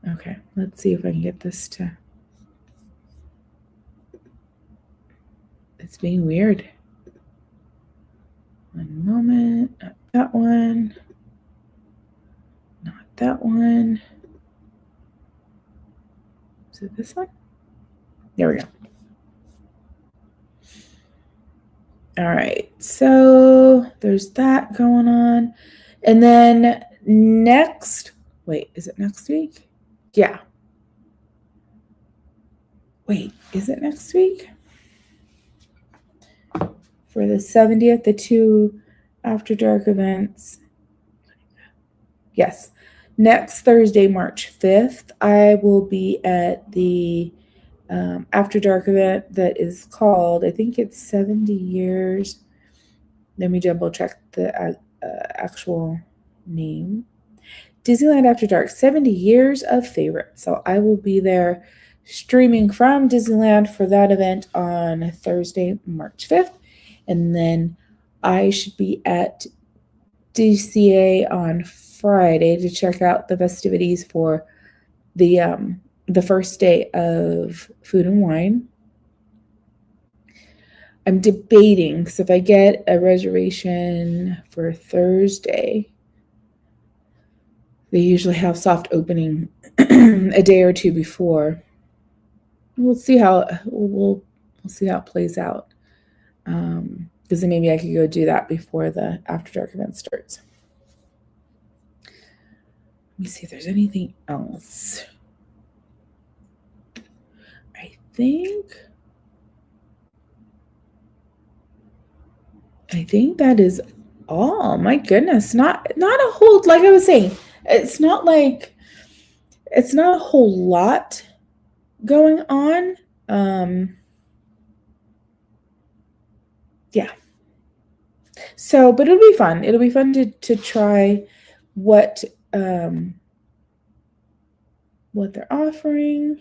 Okay, let's see if I can get this to. It's being weird. One moment. Not that one. Not that one. Is it this one? There we go. All right, so there's that going on. And then next, wait, is it next week? Yeah. Wait, is it next week? For the 70th, the 2 After Dark events. Yes. Next Thursday, March 5th, I will be at the After Dark event that is called, I think it's 70 years. Let me double check the actual name. Disneyland After Dark, 70 Years of Favorites. So I will be there streaming from Disneyland for that event on Thursday, March 5th. And then I should be at DCA on Friday to check out the festivities for the first day of Food and Wine. I'm debating, because if I get a reservation for Thursday, they usually have soft opening a day or two before. We'll see how we'll see how it plays out. Because then maybe I could go do that before the After Dark event starts. Let me see if there's anything else. I think that is all. My goodness, not a whole, like I was saying, it's not a whole lot going on. Yeah. So, but it'll be fun. It'll be fun to try what they're offering.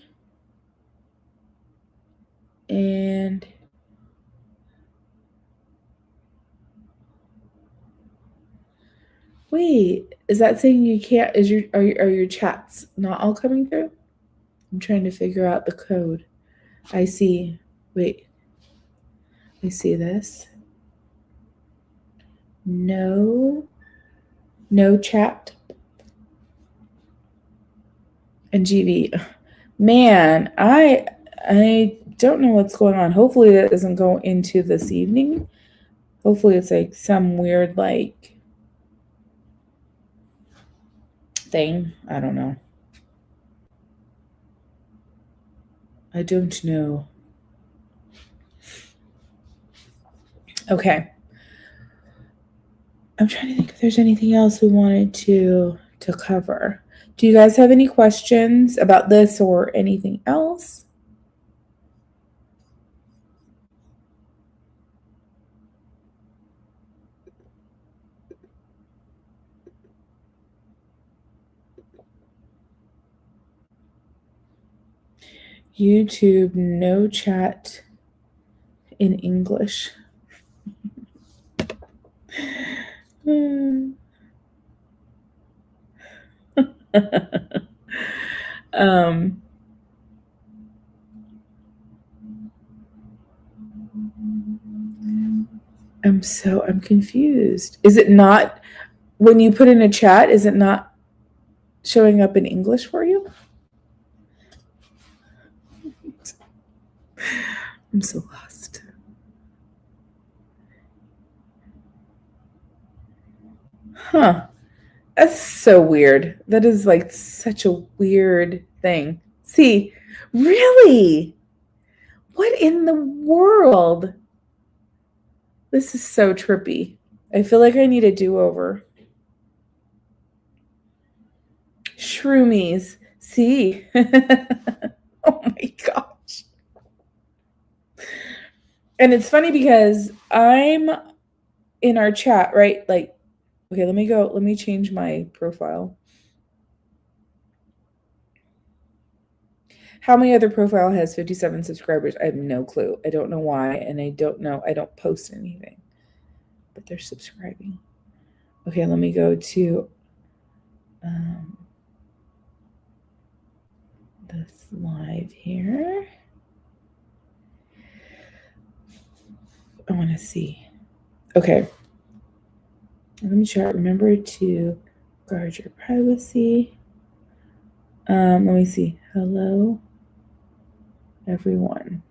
And wait, is that saying you can't? Are your chats not all coming through? I'm trying to figure out the code. I see. Wait. I see this. No chat. And GV. Man, I don't know what's going on. Hopefully that doesn't go into this evening. Hopefully it's like some weird like thing. I don't know. I don't know. Okay. I'm trying to think if there's anything else we wanted to cover. Do you guys have any questions about this or anything else? YouTube, no chat in English. I'm confused. Is it not, when you put in a chat, is it not showing up in English for you? I'm so lost. Huh. That's so weird. That is like such a weird thing. See, really? What in the world? This is so trippy. I feel like I need a do-over. Shroomies. See? Oh my gosh. And it's funny because I'm in our chat, right? Like, okay, let me change my profile. How many other profile has 57 subscribers? I have no clue. I don't know why, and I don't post anything. But they're subscribing. Okay, let me go to this live here. I want to see. Okay. Let me try. Remember to guard your privacy. Let me see. Hello, everyone.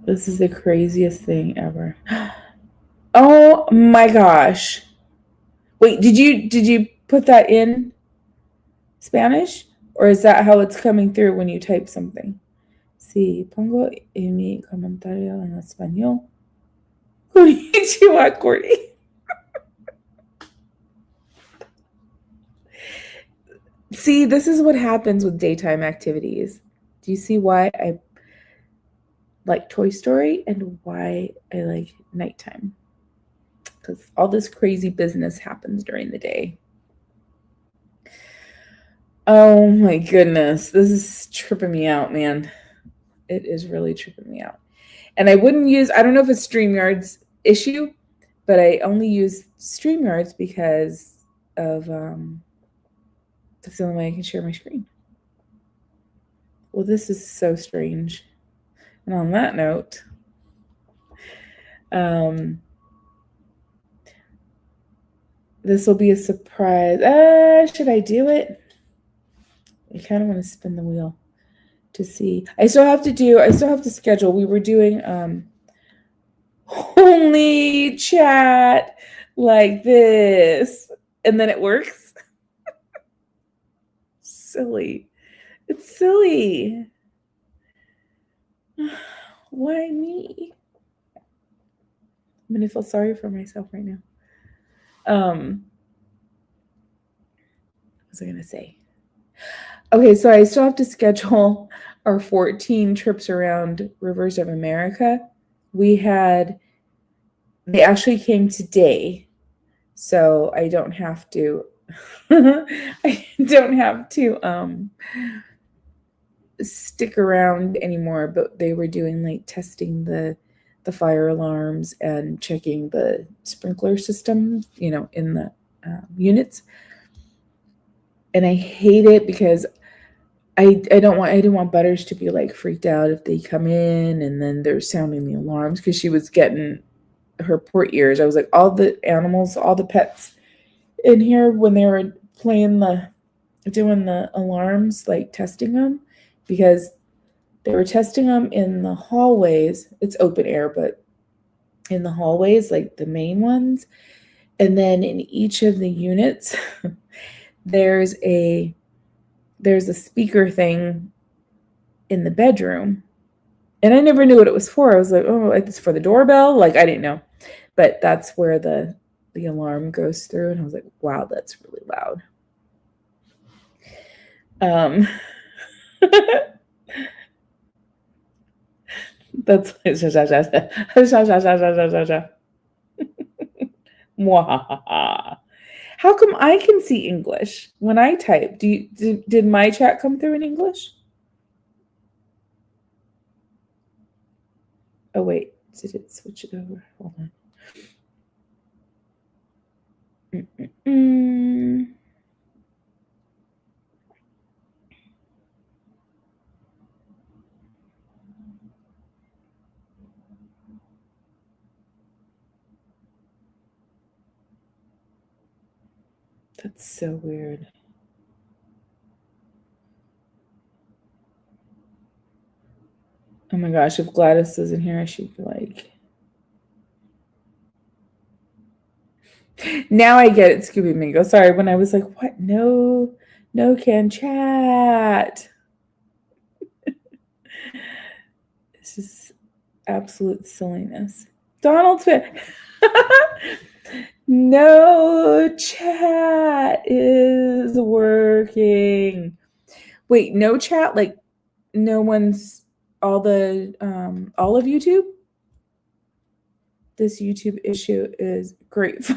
This is the craziest thing ever. Oh my gosh. Wait, did you put that in Spanish? Or is that how it's coming through when you type something? Sí, pongo en mi comentario en español. Konnichiwa, Courtney. See, this is what happens with daytime activities. Do you see why I like Toy Story and why I like nighttime? Because all this crazy business happens during the day. Oh my goodness. This is tripping me out, man. It is really tripping me out. And I don't know if it's StreamYard's issue, but I only use StreamYards because of, that's the only way I can share my screen. Well, this is so strange. And on that note, this will be a surprise. Should I do it? I kind of want to spin the wheel to see. I still have to schedule. We were doing only chat like this, and then it works. Silly. It's silly. Why me? I'm gonna feel sorry for myself right now. What was I gonna say? Okay, so I still have to schedule our 14 trips around Rivers of America. They actually came today, so I don't have to stick around anymore, but they were doing like testing the fire alarms and checking the sprinkler system, in the units. And I hate it because I didn't want Butters to be like freaked out if they come in and then they're sounding the alarms, because she was getting her port ears. I was like, all the animals, all the pets in here, when they were doing the alarms, like testing them, because they were testing them in the hallways. It's open air, but in the hallways, like the main ones. And then in each of the units, there's a speaker thing in the bedroom. And I never knew what it was for. I was like, oh, it's for the doorbell? Like, I didn't know. But that's where the alarm goes through. And I was like, wow, that's really loud. That's how come I can see English when I type? Did my chat come through in English? Oh wait, did it switch it over? Hold on. That's so weird. Oh my gosh, if Gladys isn't here, I should be like... Now I get it, Scooby Mingo. Sorry, when I was like, what? No can chat. This is absolute silliness. Donald's fan. No chat is working. Wait, no chat? Like no one's all of YouTube? This YouTube issue is great.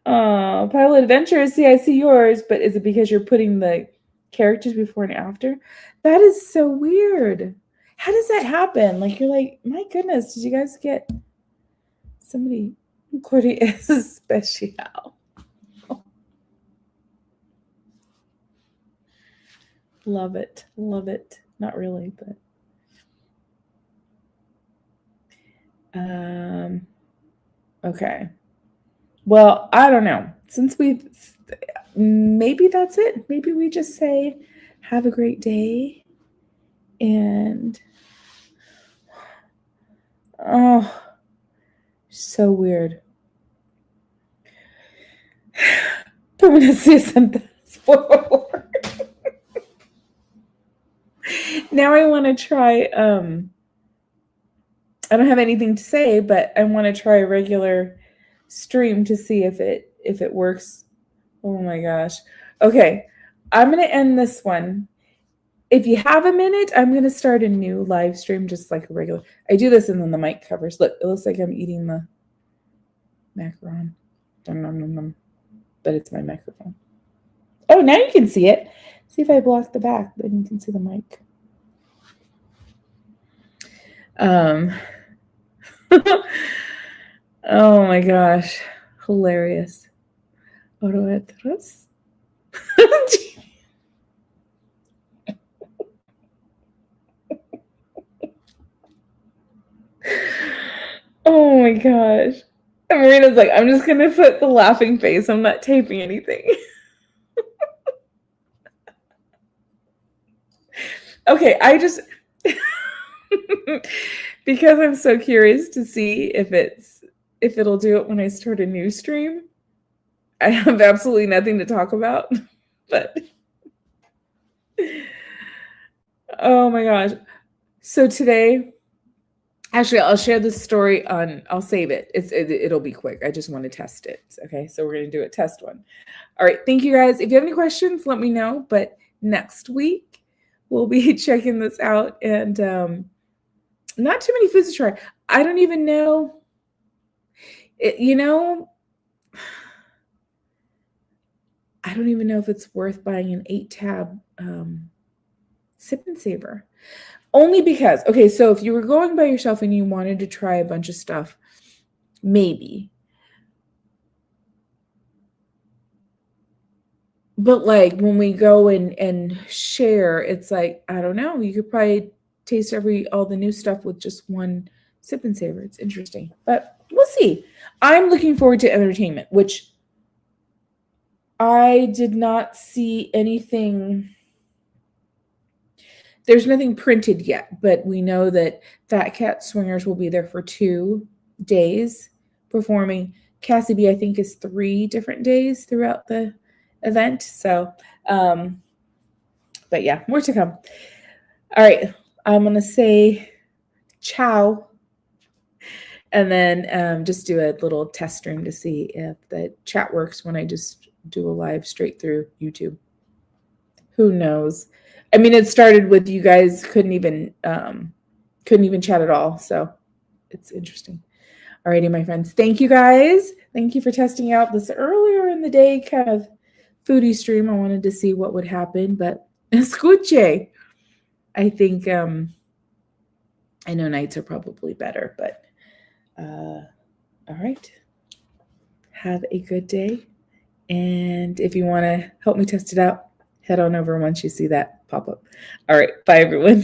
Pilot Adventures, see, I see yours, but is it because you're putting the characters before and after? That is so weird. How does that happen? Like, you're like, my goodness, did you guys get somebody? Cordy is special. Love it. Not really, but okay. Well, I don't know. Since maybe that's it. Maybe we just say, have a great day. And, oh, so weird. I'm going to say something. Spoiler. Now I want to try, I don't have anything to say, but I want to try a regular stream to see if it works Oh my gosh. Okay, I'm going to end this one. If you have a minute, I'm going to start a new live stream, just like a regular. I do this and then the mic covers. Look, it looks like I'm eating the macaron. Nom, nom, nom, nom. But it's my microphone. Oh, now you can see it. See if I block the back, then you can see the mic. Oh my gosh. Hilarious. Oroetros. Oh my gosh. And Marina's like, I'm just going to put the laughing face. I'm not taping anything. Okay, I just, because I'm so curious to see if it'll do it when I start a new stream. I have absolutely nothing to talk about, but oh my gosh. So today, actually, I'll share this story I'll save it. It'll be quick. I just want to test it. Okay, so we're going to do a test one. All right, thank you guys. If you have any questions, let me know. But next week, we'll be checking this out. And not too many foods to try. I don't even know. I don't even know if it's worth buying an 8-tab Sip and Savor. Only because, okay, so if you were going by yourself and you wanted to try a bunch of stuff, maybe. But like when we go and share, it's like, I don't know, you could probably taste all the new stuff with just one Sip and Savor. It's interesting, but we'll see. I'm looking forward to entertainment, which I did not see anything. There's nothing printed yet, but we know that Fat Cat Swingers will be there for 2 days performing. Cassie B, I think, is 3 different days throughout the event. So, but yeah, more to come. All right, I'm going to say ciao and then just do a little test stream to see if the chat works when I just do a live straight through YouTube. Who knows? I mean, it started with you guys couldn't even chat at all. So it's interesting. Alrighty, my friends. Thank you guys. Thank you for testing out this earlier in the day kind of foodie stream. I wanted to see what would happen, but escuche. I think I know nights are probably better, but all right. Have a good day. And if you want to help me test it out, head on over once you see that pop up. All right. Bye, everyone.